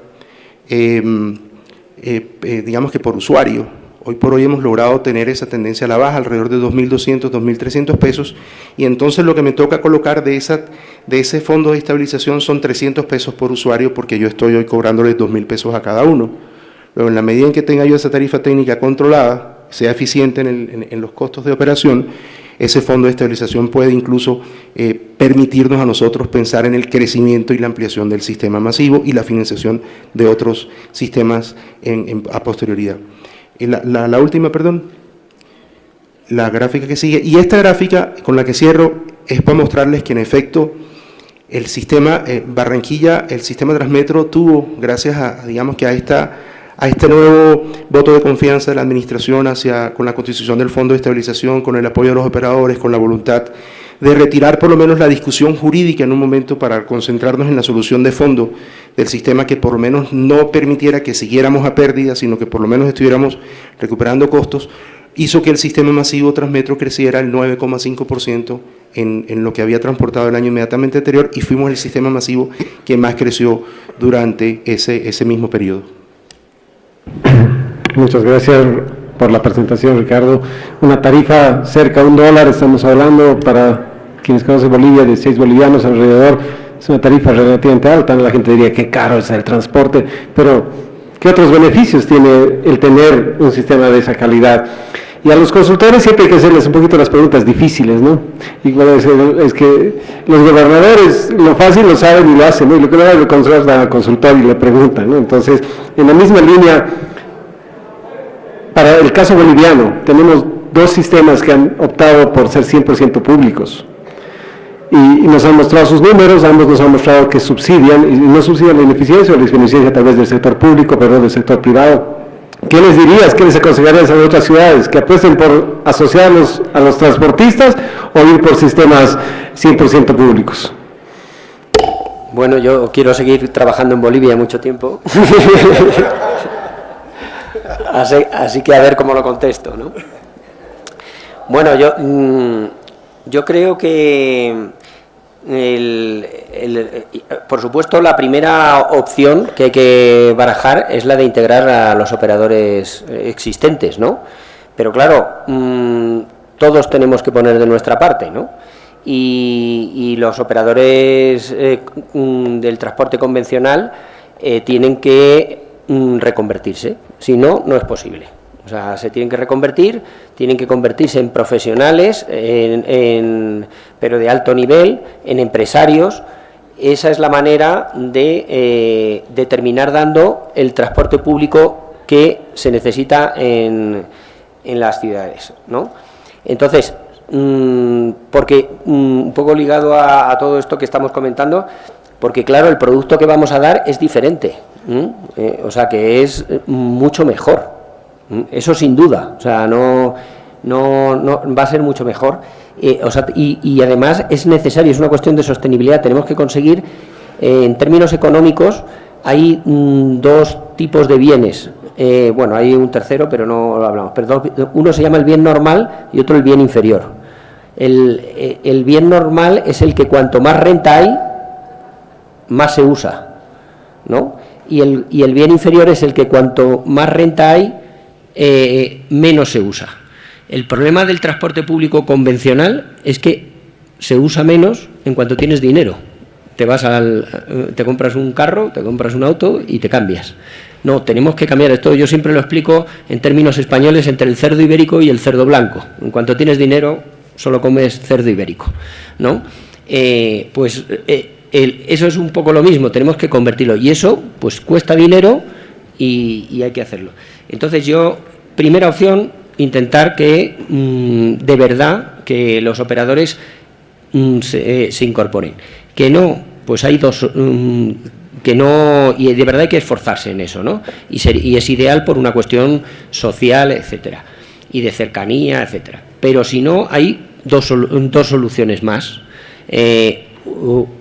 E: digamos que por usuario. Hoy por hoy hemos logrado tener esa tendencia a la baja, alrededor de 2.200, 2.300 pesos, y entonces lo que me toca colocar de ese fondo de estabilización son 300 pesos por usuario, porque yo estoy hoy cobrándoles 2.000 pesos a cada uno. Luego, en la medida en que tenga yo esa tarifa técnica controlada, sea eficiente en los costos de operación, ese fondo de estabilización puede incluso permitirnos a nosotros pensar en el crecimiento y la ampliación del sistema masivo y la financiación de otros sistemas a posterioridad. La última, perdón, la gráfica que sigue, y esta gráfica con la que cierro es para mostrarles que en efecto el sistema Barranquilla, el sistema Transmetro tuvo, gracias a, digamos que a este nuevo voto de confianza de la administración con la constitución del Fondo de Estabilización, con el apoyo de los operadores, con la voluntad de retirar por lo menos la discusión jurídica en un momento para concentrarnos en la solución de fondo del sistema, que por lo menos no permitiera que siguiéramos a pérdida, sino que por lo menos estuviéramos recuperando costos, hizo que el sistema masivo Transmetro creciera el 9,5% en lo que había transportado el año inmediatamente anterior, y fuimos el sistema masivo que más creció durante ese mismo periodo.
B: Muchas gracias por la presentación, Ricardo. Una tarifa cerca de $1, estamos hablando, para quienes conocen Bolivia, de 6 bolivianos alrededor. Es una tarifa relativamente alta, la gente diría que caro es el transporte, pero ¿qué otros beneficios tiene el tener un sistema de esa calidad? Y a los consultores siempre hay que hacerles un poquito las preguntas difíciles, ¿no? Y bueno, es que los gobernadores lo fácil lo saben y lo hacen, ¿no? Y lo que no lo consulta al consultor y le preguntan, ¿no? Entonces, en la misma línea, para el caso boliviano, tenemos dos sistemas que han optado por ser 100% públicos. Y nos han mostrado sus números, ambos nos han mostrado que subsidian, y no subsidian la ineficiencia o la ineficiencia tal vez del sector público, pero del sector privado. ¿Qué les dirías, qué les aconsejarías a otras ciudades? ¿Que apuesten por asociarlos a los transportistas o ir por sistemas 100% públicos?
F: Bueno, yo quiero seguir trabajando en Bolivia mucho tiempo. Así que a ver cómo lo contesto, ¿no? Bueno, yo creo que por supuesto, la primera opción que hay que barajar es la de integrar a los operadores existentes, ¿no? Pero claro, todos tenemos que poner de nuestra parte, ¿no? y los operadores del transporte convencional tienen que reconvertirse, si no, no es posible. O sea, se tienen que reconvertir, tienen que convertirse en profesionales, pero de alto nivel, en empresarios. Esa es la manera de terminar dando el transporte público que se necesita en las ciudades, ¿no? Entonces, porque un poco ligado a todo esto que estamos comentando, porque claro, el producto que vamos a dar es diferente, o sea, que es mucho mejor. Eso sin duda, o sea, no va a ser mucho mejor, o sea, y además es necesario, es una cuestión de sostenibilidad. Tenemos que conseguir, en términos económicos, hay dos tipos de bienes, bueno, hay un tercero, pero no lo hablamos, pero uno se llama el bien normal y otro el bien inferior. El bien normal es el que cuanto más renta hay, más se usa, ¿no? Y el bien inferior es el que cuanto más renta hay, menos se usa. El problema del transporte público convencional es que se usa menos en cuanto tienes dinero. Te compras un carro, te compras un auto y te cambias. No, tenemos que cambiar esto. Yo siempre lo explico en términos españoles entre el cerdo ibérico y el cerdo blanco. En cuanto tienes dinero, solo comes cerdo ibérico, ¿no? Eso es un poco lo mismo. Tenemos que convertirlo y eso, pues, cuesta dinero y hay que hacerlo. Entonces yo, primera opción, intentar que de verdad que los operadores se incorporen. Que no, pues hay dos, que no, y de verdad hay que esforzarse en eso, ¿no? Y es ideal por una cuestión social, etcétera, y de cercanía, etcétera. Pero si no, hay dos soluciones más.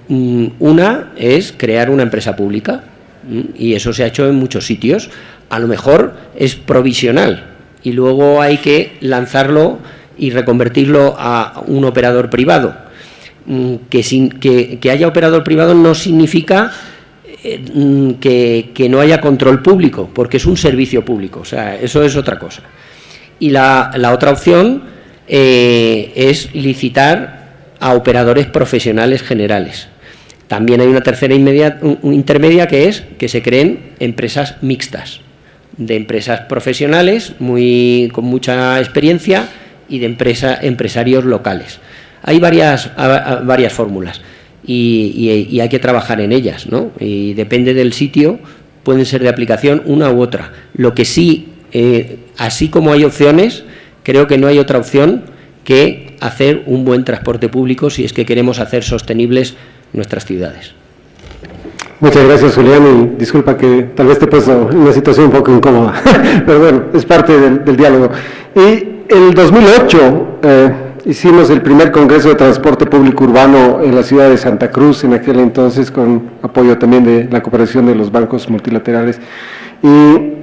F: Una es crear una empresa pública, y eso se ha hecho en muchos sitios. A lo mejor es provisional y luego hay que lanzarlo y reconvertirlo a un operador privado. Que haya operador privado no significa que no haya control público, porque es un servicio público, o sea, eso es otra cosa. Y la otra opción es licitar a operadores profesionales generales. También hay una tercera intermedia, que es que se creen empresas mixtas, de empresas profesionales con mucha experiencia y de empresarios locales. Hay varias fórmulas y hay que trabajar en ellas, ¿no? Y depende del sitio, pueden ser de aplicación una u otra. Lo que sí, así como hay opciones, creo que no hay otra opción que hacer un buen transporte público si es que queremos hacer sostenibles nuestras ciudades.
B: Muchas gracias, Julián, y disculpa que tal vez te he puesto en una situación un poco incómoda, pero bueno, es parte del diálogo. Y el 2008 hicimos el primer Congreso de Transporte Público Urbano en la ciudad de Santa Cruz, en aquel entonces con apoyo también de la cooperación de los bancos multilaterales, y vino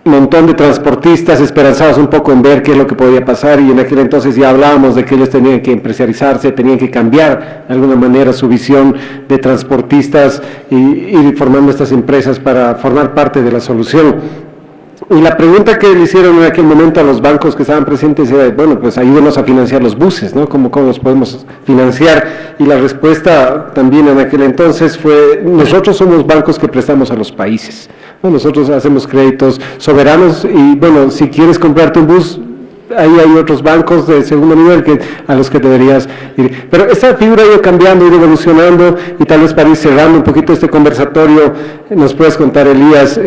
B: un montón de transportistas esperanzados un poco en ver qué es lo que podía pasar, y en aquel entonces ya hablábamos de que ellos tenían que empresarializarse, tenían que cambiar de alguna manera su visión de transportistas y ir formando estas empresas para formar parte de la solución. Y la pregunta que le hicieron en aquel momento a los bancos que estaban presentes era, bueno, pues ayúdenos a financiar los buses, ¿no? ¿Cómo los podemos financiar? Y la respuesta también en aquel entonces fue, nosotros somos bancos que prestamos a los países, ¿no? Nosotros hacemos créditos soberanos y, bueno, si quieres comprarte un bus, ahí hay otros bancos de segundo nivel a los que deberías ir. Pero esta figura ha ido cambiando, ha ido evolucionando, y tal vez para ir cerrando un poquito este conversatorio, nos puedes contar, Elías,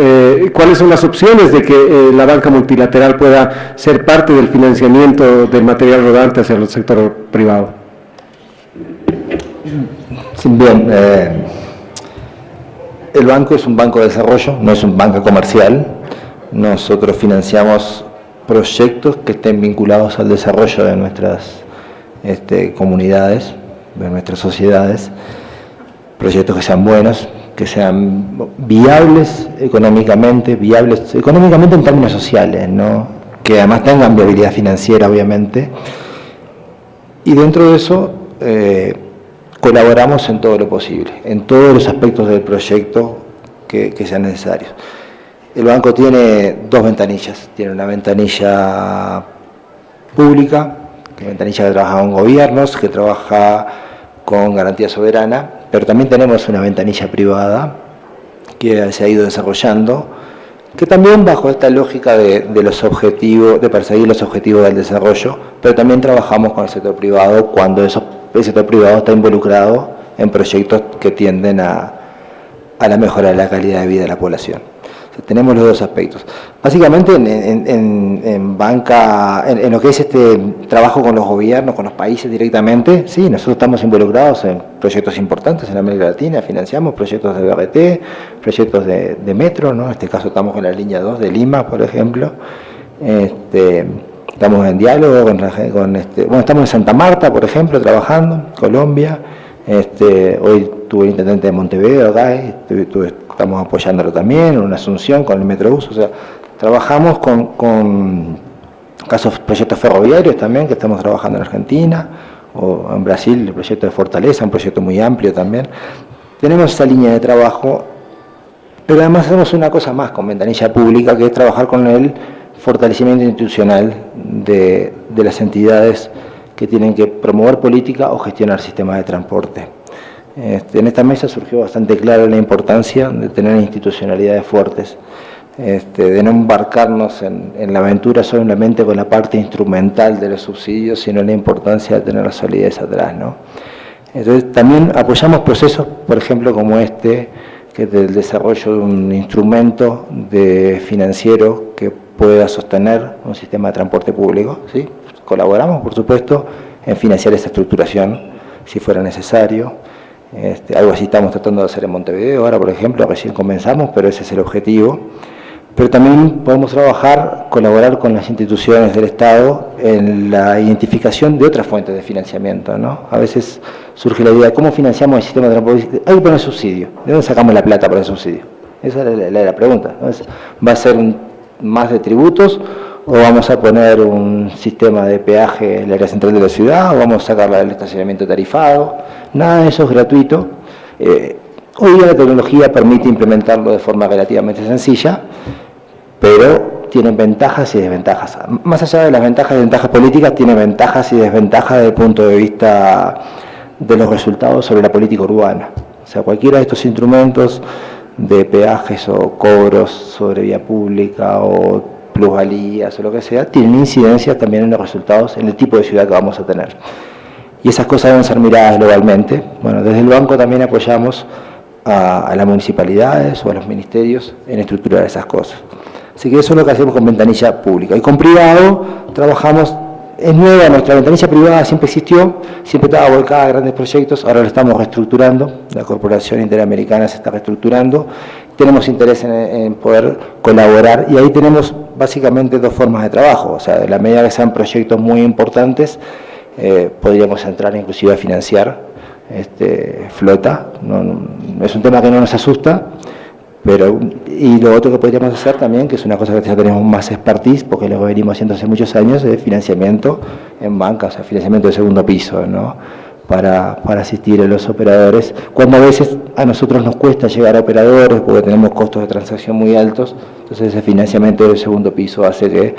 B: cuáles son las opciones de que la banca multilateral pueda ser parte del financiamiento del material rodante hacia el sector privado.
C: Sí, bien, el banco es un banco de desarrollo, no es un banco comercial. Nosotros financiamos proyectos que estén vinculados al desarrollo de nuestras comunidades, de nuestras sociedades, proyectos que sean buenos, que sean viables económicamente en términos sociales, ¿no? Que además tengan viabilidad financiera, obviamente, y dentro de eso colaboramos en todo lo posible, en todos los aspectos del proyecto que sean necesarios. El banco tiene dos ventanillas, tiene una ventanilla pública, ventanilla que trabaja con gobiernos, que trabaja con garantía soberana, pero también tenemos una ventanilla privada que se ha ido desarrollando, que también bajo esta lógica de los objetivos, de perseguir los objetivos del desarrollo, pero también trabajamos con el sector privado cuando el sector privado está involucrado en proyectos que tienden a la mejora de la calidad de vida de la población. O sea, tenemos los dos aspectos. Básicamente en banca, en lo que es este trabajo con los gobiernos, con los países directamente, sí, nosotros estamos involucrados en proyectos importantes en América Latina, financiamos proyectos de BRT, proyectos de metro, ¿no? En este caso estamos con la línea 2 de Lima, por ejemplo. Estamos en diálogo bueno, estamos en Santa Marta, por ejemplo, trabajando, Colombia. Hoy tuve el intendente de Montevideo acá, estamos apoyándolo también, en Asunción con el Metrobús, o sea, trabajamos con proyectos ferroviarios también, que estamos trabajando en Argentina, o en Brasil, el proyecto de Fortaleza, un proyecto muy amplio también. Tenemos esa línea de trabajo, pero además hacemos una cosa más con ventanilla pública, que es trabajar con el fortalecimiento institucional de las entidades que tienen que promover política o gestionar sistemas de transporte. En esta mesa surgió bastante claro la importancia de tener institucionalidades fuertes, de no embarcarnos en la aventura solamente con la parte instrumental de los subsidios, sino la importancia de tener la solidez atrás, ¿no? Entonces también apoyamos procesos, por ejemplo, como que es del desarrollo de un instrumento financiero que pueda sostener un sistema de transporte público, ¿sí? Colaboramos, por supuesto, en financiar esa estructuración, si fuera necesario. Algo así estamos tratando de hacer en Montevideo, ahora, por ejemplo, recién comenzamos, pero ese es el objetivo. Pero también podemos colaborar con las instituciones del Estado en la identificación de otras fuentes de financiamiento, ¿no? A veces surge la idea, ¿cómo financiamos el sistema de transporte? Hay que poner subsidio. ¿De dónde sacamos la plata para el subsidio? Esa es la pregunta. ¿Va a ser más de tributos o vamos a poner un sistema de peaje en el área central de la ciudad o vamos a sacarla del estacionamiento tarifado? Nada de eso es gratuito. Hoy día la tecnología permite implementarlo de forma relativamente sencilla, pero tienen ventajas y desventajas. Más allá de las ventajas y desventajas políticas, tiene ventajas y desventajas desde el punto de vista de los resultados sobre la política urbana. O sea, cualquiera de estos instrumentos de peajes o cobros sobre vía pública o plusvalías o lo que sea, tienen incidencias también en los resultados, en el tipo de ciudad que vamos a tener. Y esas cosas deben ser miradas globalmente. Bueno, desde el banco también apoyamos a las municipalidades o a los ministerios en estructurar esas cosas. Así que eso es lo que hacemos con ventanilla pública. Y con privado trabajamos, es nueva, nuestra ventanilla privada siempre existió, siempre estaba volcada a grandes proyectos, ahora lo estamos reestructurando, la Corporación Interamericana se está reestructurando, tenemos interés en poder colaborar y ahí tenemos básicamente dos formas de trabajo, o sea, en la medida que sean proyectos muy importantes, podríamos entrar inclusive a financiar flota, no es un tema que no nos asusta, y lo otro que podríamos hacer también, que es una cosa que ya tenemos más expertise, porque lo venimos haciendo hace muchos años, es financiamiento en banca, o sea, financiamiento de segundo piso, ¿no? Para asistir a los operadores, cuando a veces a nosotros nos cuesta llegar a operadores porque tenemos costos de transacción muy altos, entonces ese financiamiento del segundo piso hace que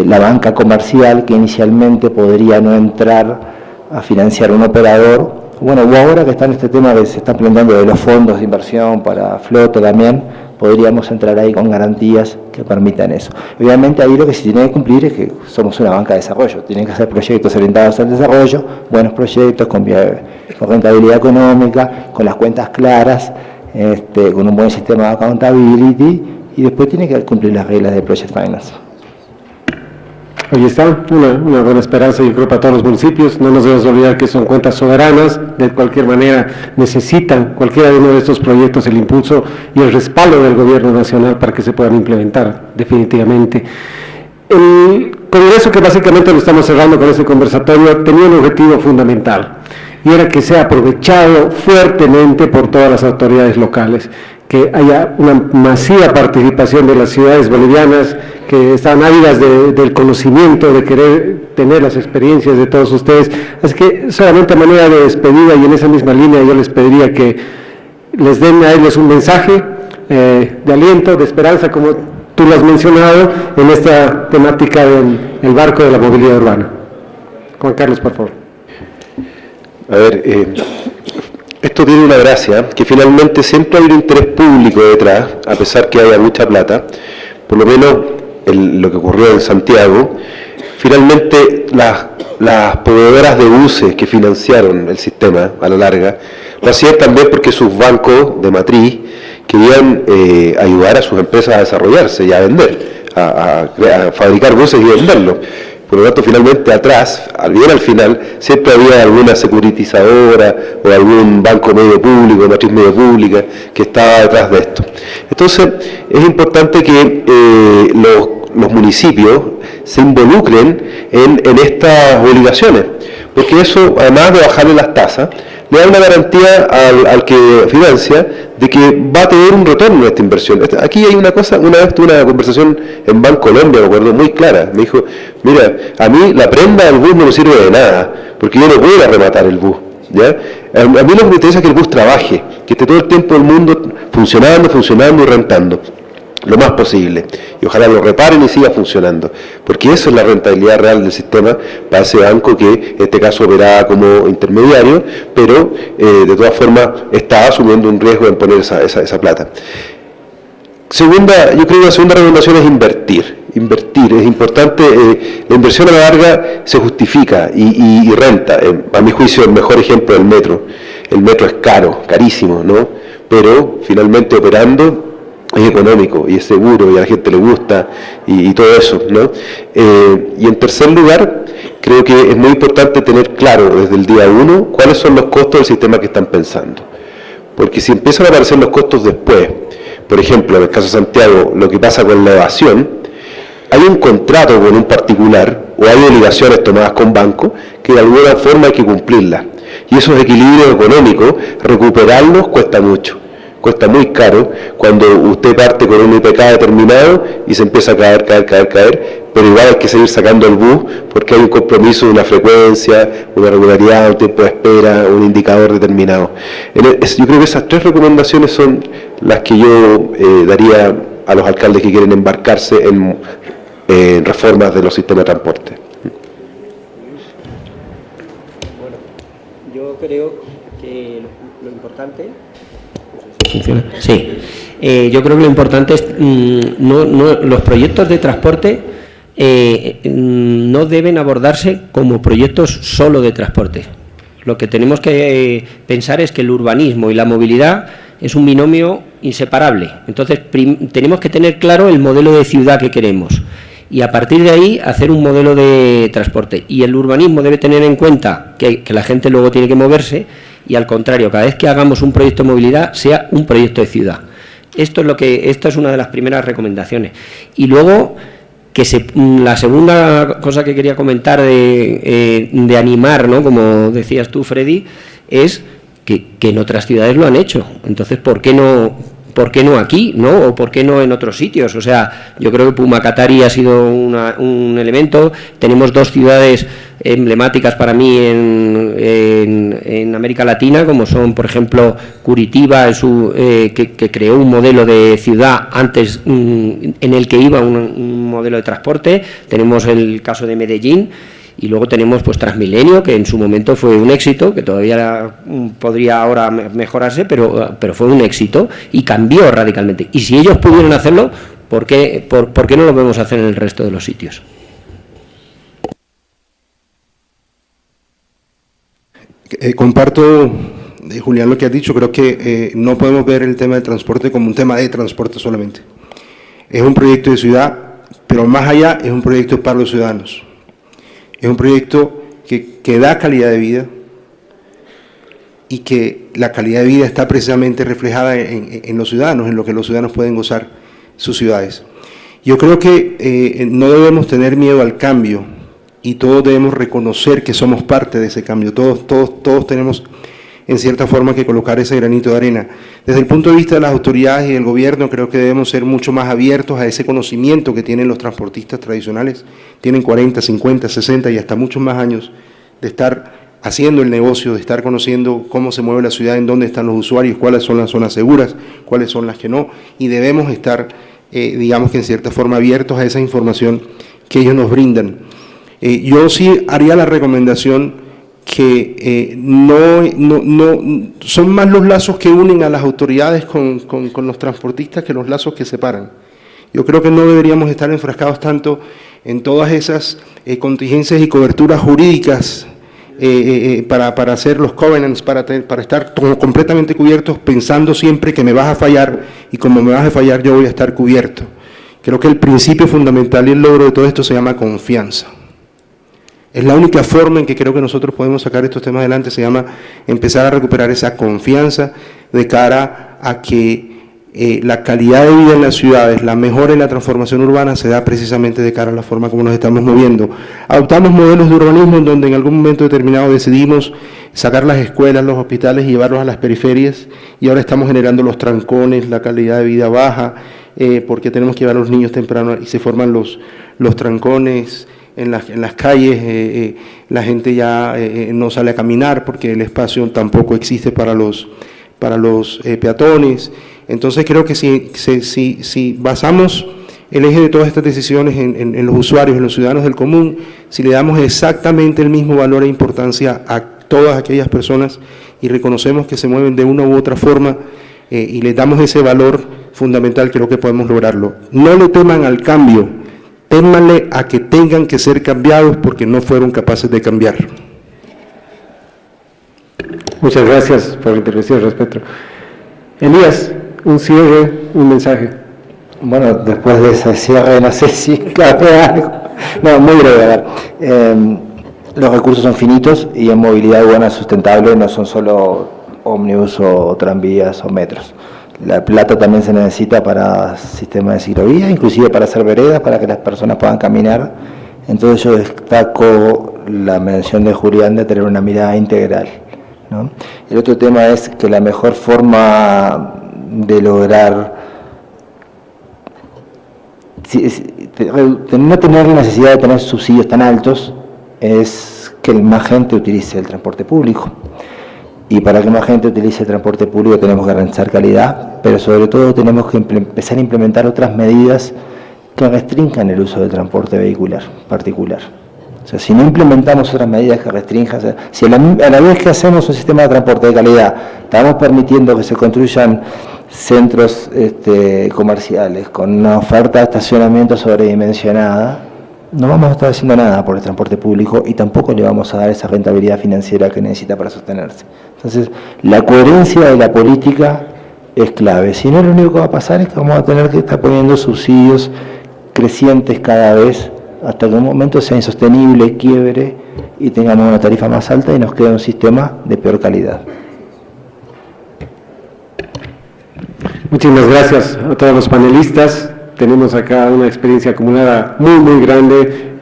C: la banca comercial, que inicialmente podría no entrar a financiar un operador, bueno, o ahora que está en este tema que se está planteando de los fondos de inversión para flota también, podríamos entrar ahí con garantías que permitan eso. Obviamente ahí lo que se tiene que cumplir es que somos una banca de desarrollo, tienen que hacer proyectos orientados al desarrollo, buenos proyectos con rentabilidad económica, con las cuentas claras, con un buen sistema de accountability y después tiene que cumplir las reglas de Project Finance.
B: Ahí está, una buena esperanza, yo creo, para todos los municipios. No nos debemos olvidar que son cuentas soberanas, de cualquier manera necesitan cualquiera de uno de estos proyectos el impulso y el respaldo del gobierno nacional para que se puedan implementar definitivamente. El Congreso, que básicamente lo estamos cerrando con este conversatorio, tenía un objetivo fundamental y era que sea aprovechado fuertemente por todas las autoridades locales, que haya una masiva participación de las ciudades bolivianas que están ávidas del conocimiento, de querer tener las experiencias de todos ustedes. Así que solamente a manera de despedida y en esa misma línea yo les pediría que les den a ellos un mensaje de aliento, de esperanza, como tú lo has mencionado, en esta temática del barco de la movilidad urbana. Juan Carlos, por favor.
D: A ver, esto tiene una gracia, que finalmente siempre hay un interés público detrás, a pesar que haya mucha plata. Por lo menos lo que ocurrió en Santiago, finalmente las proveedoras de buses que financiaron el sistema a la larga, lo hacían también porque sus bancos de matriz querían ayudar a sus empresas a desarrollarse y a vender, a fabricar buses y venderlos. Por lo tanto, finalmente atrás, al final, siempre había alguna securitizadora o algún banco medio público, matriz medio pública, que estaba detrás de esto. Entonces, es importante que los municipios se involucren en estas obligaciones, porque eso, además de bajarle las tasas, le da una garantía al que financia de que va a tener un retorno de esta inversión. Aquí hay una cosa, una vez tuve una conversación en Bancolombia, me acuerdo, muy clara. Me dijo, mira, a mí la prenda del bus no me sirve de nada, porque yo no puedo rematar el bus. ¿Ya? A mí lo que me interesa es que el bus trabaje, que esté todo el tiempo el mundo funcionando y rentando lo más posible, y ojalá lo reparen y siga funcionando, porque eso es la rentabilidad real del sistema para ese banco que en este caso operaba como intermediario, pero de todas formas está asumiendo un riesgo en poner esa plata. Yo creo que la segunda recomendación es invertir, es importante, la inversión a la larga se justifica y renta. A mi juicio el mejor ejemplo es el metro es carísimo, ¿no? Pero finalmente operando es económico y es seguro y a la gente le gusta y todo eso, ¿no? Y en tercer lugar, creo que es muy importante tener claro desde el día 1 cuáles son los costos del sistema que están pensando. Porque si empiezan a aparecer los costos después, por ejemplo, en el caso de Santiago, lo que pasa con la evasión, hay un contrato con un particular o hay obligaciones tomadas con banco que de alguna forma hay que cumplirlas. Y esos equilibrios económicos, recuperarlos cuesta mucho. Cuesta muy caro cuando usted parte con un IPK determinado y se empieza a caer, pero igual hay que seguir sacando el bus porque hay un compromiso de una frecuencia, una regularidad, un tiempo de espera, un indicador determinado. Yo creo que esas tres recomendaciones son las que yo daría a los alcaldes que quieren embarcarse en reformas de los sistemas de transporte.
F: Bueno, yo creo que lo importante... ¿Funciona? Sí. Yo creo que lo importante es los proyectos de transporte no deben abordarse como proyectos solo de transporte. Lo que tenemos que pensar es que el urbanismo y la movilidad es un binomio inseparable. Entonces, tenemos que tener claro el modelo de ciudad que queremos y a partir de ahí hacer un modelo de transporte. Y el urbanismo debe tener en cuenta que la gente luego tiene que moverse y al contrario, cada vez que hagamos un proyecto de movilidad sea un proyecto de ciudad. Esto es una de las primeras recomendaciones. Y luego, la segunda cosa que quería comentar de animar, ¿no? Como decías tú, Freddy, es que en otras ciudades lo han hecho. Entonces, ¿por qué no aquí, ¿no? O ¿por qué no en otros sitios? O sea, yo creo que Pumacatari ha sido un elemento. Tenemos dos ciudades emblemáticas para mí en América Latina, como son, por ejemplo, Curitiba, que creó un modelo de ciudad antes en el que iba un modelo de transporte. Tenemos el caso de Medellín. Y luego tenemos pues Transmilenio, que en su momento fue un éxito, que todavía podría ahora mejorarse, pero fue un éxito y cambió radicalmente. Y si ellos pudieron hacerlo, ¿por qué no lo podemos hacer en el resto de los sitios?
E: Comparto, Julián, lo que has dicho. Creo que no podemos ver el tema del transporte como un tema de transporte solamente. Es un proyecto de ciudad, pero más allá es un proyecto para los ciudadanos. Es un proyecto que da calidad de vida y que la calidad de vida está precisamente reflejada en los ciudadanos, en lo que los ciudadanos pueden gozar sus ciudades. Yo creo que no debemos tener miedo al cambio y todos debemos reconocer que somos parte de ese cambio. Todos tenemos en cierta forma que colocar ese granito de arena. Desde el punto de vista de las autoridades y del gobierno, creo que debemos ser mucho más abiertos a ese conocimiento que tienen los transportistas tradicionales. Tienen 40, 50, 60 y hasta muchos más años de estar haciendo el negocio, de estar conociendo cómo se mueve la ciudad, en dónde están los usuarios, cuáles son las zonas seguras, cuáles son las que no, y debemos estar, digamos que en cierta forma, abiertos a esa información que ellos nos brindan. Yo sí haría la recomendación que son más los lazos que unen a las autoridades con los transportistas que los lazos que separan. Yo creo que no deberíamos estar enfrascados tanto en todas esas contingencias y coberturas jurídicas para hacer los covenants, para estar completamente cubiertos, pensando siempre que me vas a fallar y como me vas a fallar yo voy a estar cubierto. Creo que el principio fundamental y el logro de todo esto se llama confianza. Es la única forma en que creo que nosotros podemos sacar estos temas adelante, se llama empezar a recuperar esa confianza de cara a que la calidad de vida en las ciudades, la mejora en la transformación urbana se da precisamente de cara a la forma como nos estamos moviendo. Adoptamos modelos de urbanismo en donde en algún momento determinado decidimos sacar las escuelas, los hospitales y llevarlos a las periferias, y ahora estamos generando los trancones, la calidad de vida baja, porque tenemos que llevar a los niños temprano y se forman los trancones en las calles, la gente ya no sale a caminar porque el espacio tampoco existe para los peatones. Entonces creo que si basamos el eje de todas estas decisiones en los usuarios, en los ciudadanos del común, si le damos exactamente el mismo valor e importancia a todas aquellas personas y reconocemos que se mueven de una u otra forma y les damos ese valor fundamental, creo que podemos lograrlo. No le teman al cambio, témanle a que tengan que ser cambiados porque no fueron capaces de cambiar.
B: Muchas gracias por la intervención al respecto. Elías, un cierre, un mensaje.
C: Bueno, después de ese cierre, no sé si cabe algo. No, muy breve, a ver. Los recursos son finitos y en movilidad urbana sustentable no son solo ómnibus o tranvías o metros. La plata también se necesita para sistemas de ciclovía, inclusive para hacer veredas, para que las personas puedan caminar. Entonces yo destaco la mención de Julián de tener una mirada integral, ¿no? El otro tema es que la mejor forma de lograr no tener la necesidad de tener subsidios tan altos es que más gente utilice el transporte público. Y para que más gente utilice el transporte público tenemos que garantizar calidad, pero sobre todo tenemos que empezar a implementar otras medidas que restrinjan el uso del transporte vehicular particular. O sea, si no implementamos otras medidas que restrinjan, si a la vez que hacemos un sistema de transporte de calidad, estamos permitiendo que se construyan centros comerciales con una oferta de estacionamiento sobredimensionada, no vamos a estar haciendo nada por el transporte público y tampoco le vamos a dar esa rentabilidad financiera que necesita para sostenerse. Entonces, la coherencia de la política es clave. Si no, lo único que va a pasar es que vamos a tener que estar poniendo subsidios crecientes cada vez hasta que en un momento sea insostenible, quiebre y tengamos una tarifa más alta y nos quede un sistema de peor calidad.
B: Muchísimas gracias a todos los panelistas. Tenemos acá una experiencia acumulada muy grande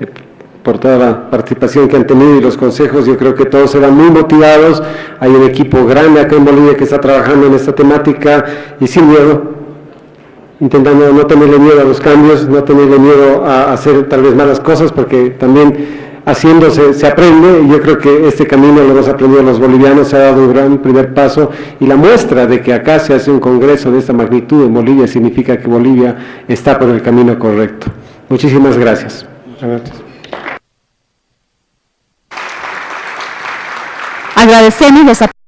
B: por toda la participación que han tenido y los consejos. Yo creo que todos se van muy motivados. Hay un equipo grande acá en Bolivia que está trabajando en esta temática y sin miedo, intentando no tenerle miedo a los cambios, no tenerle miedo a hacer tal vez malas cosas, porque también haciéndose se aprende, y yo creo que este camino lo hemos aprendido los bolivianos, se ha dado un gran primer paso, y la muestra de que acá se hace un congreso de esta magnitud en Bolivia significa que Bolivia está por el camino correcto. Muchísimas gracias.
A: Agradecemos los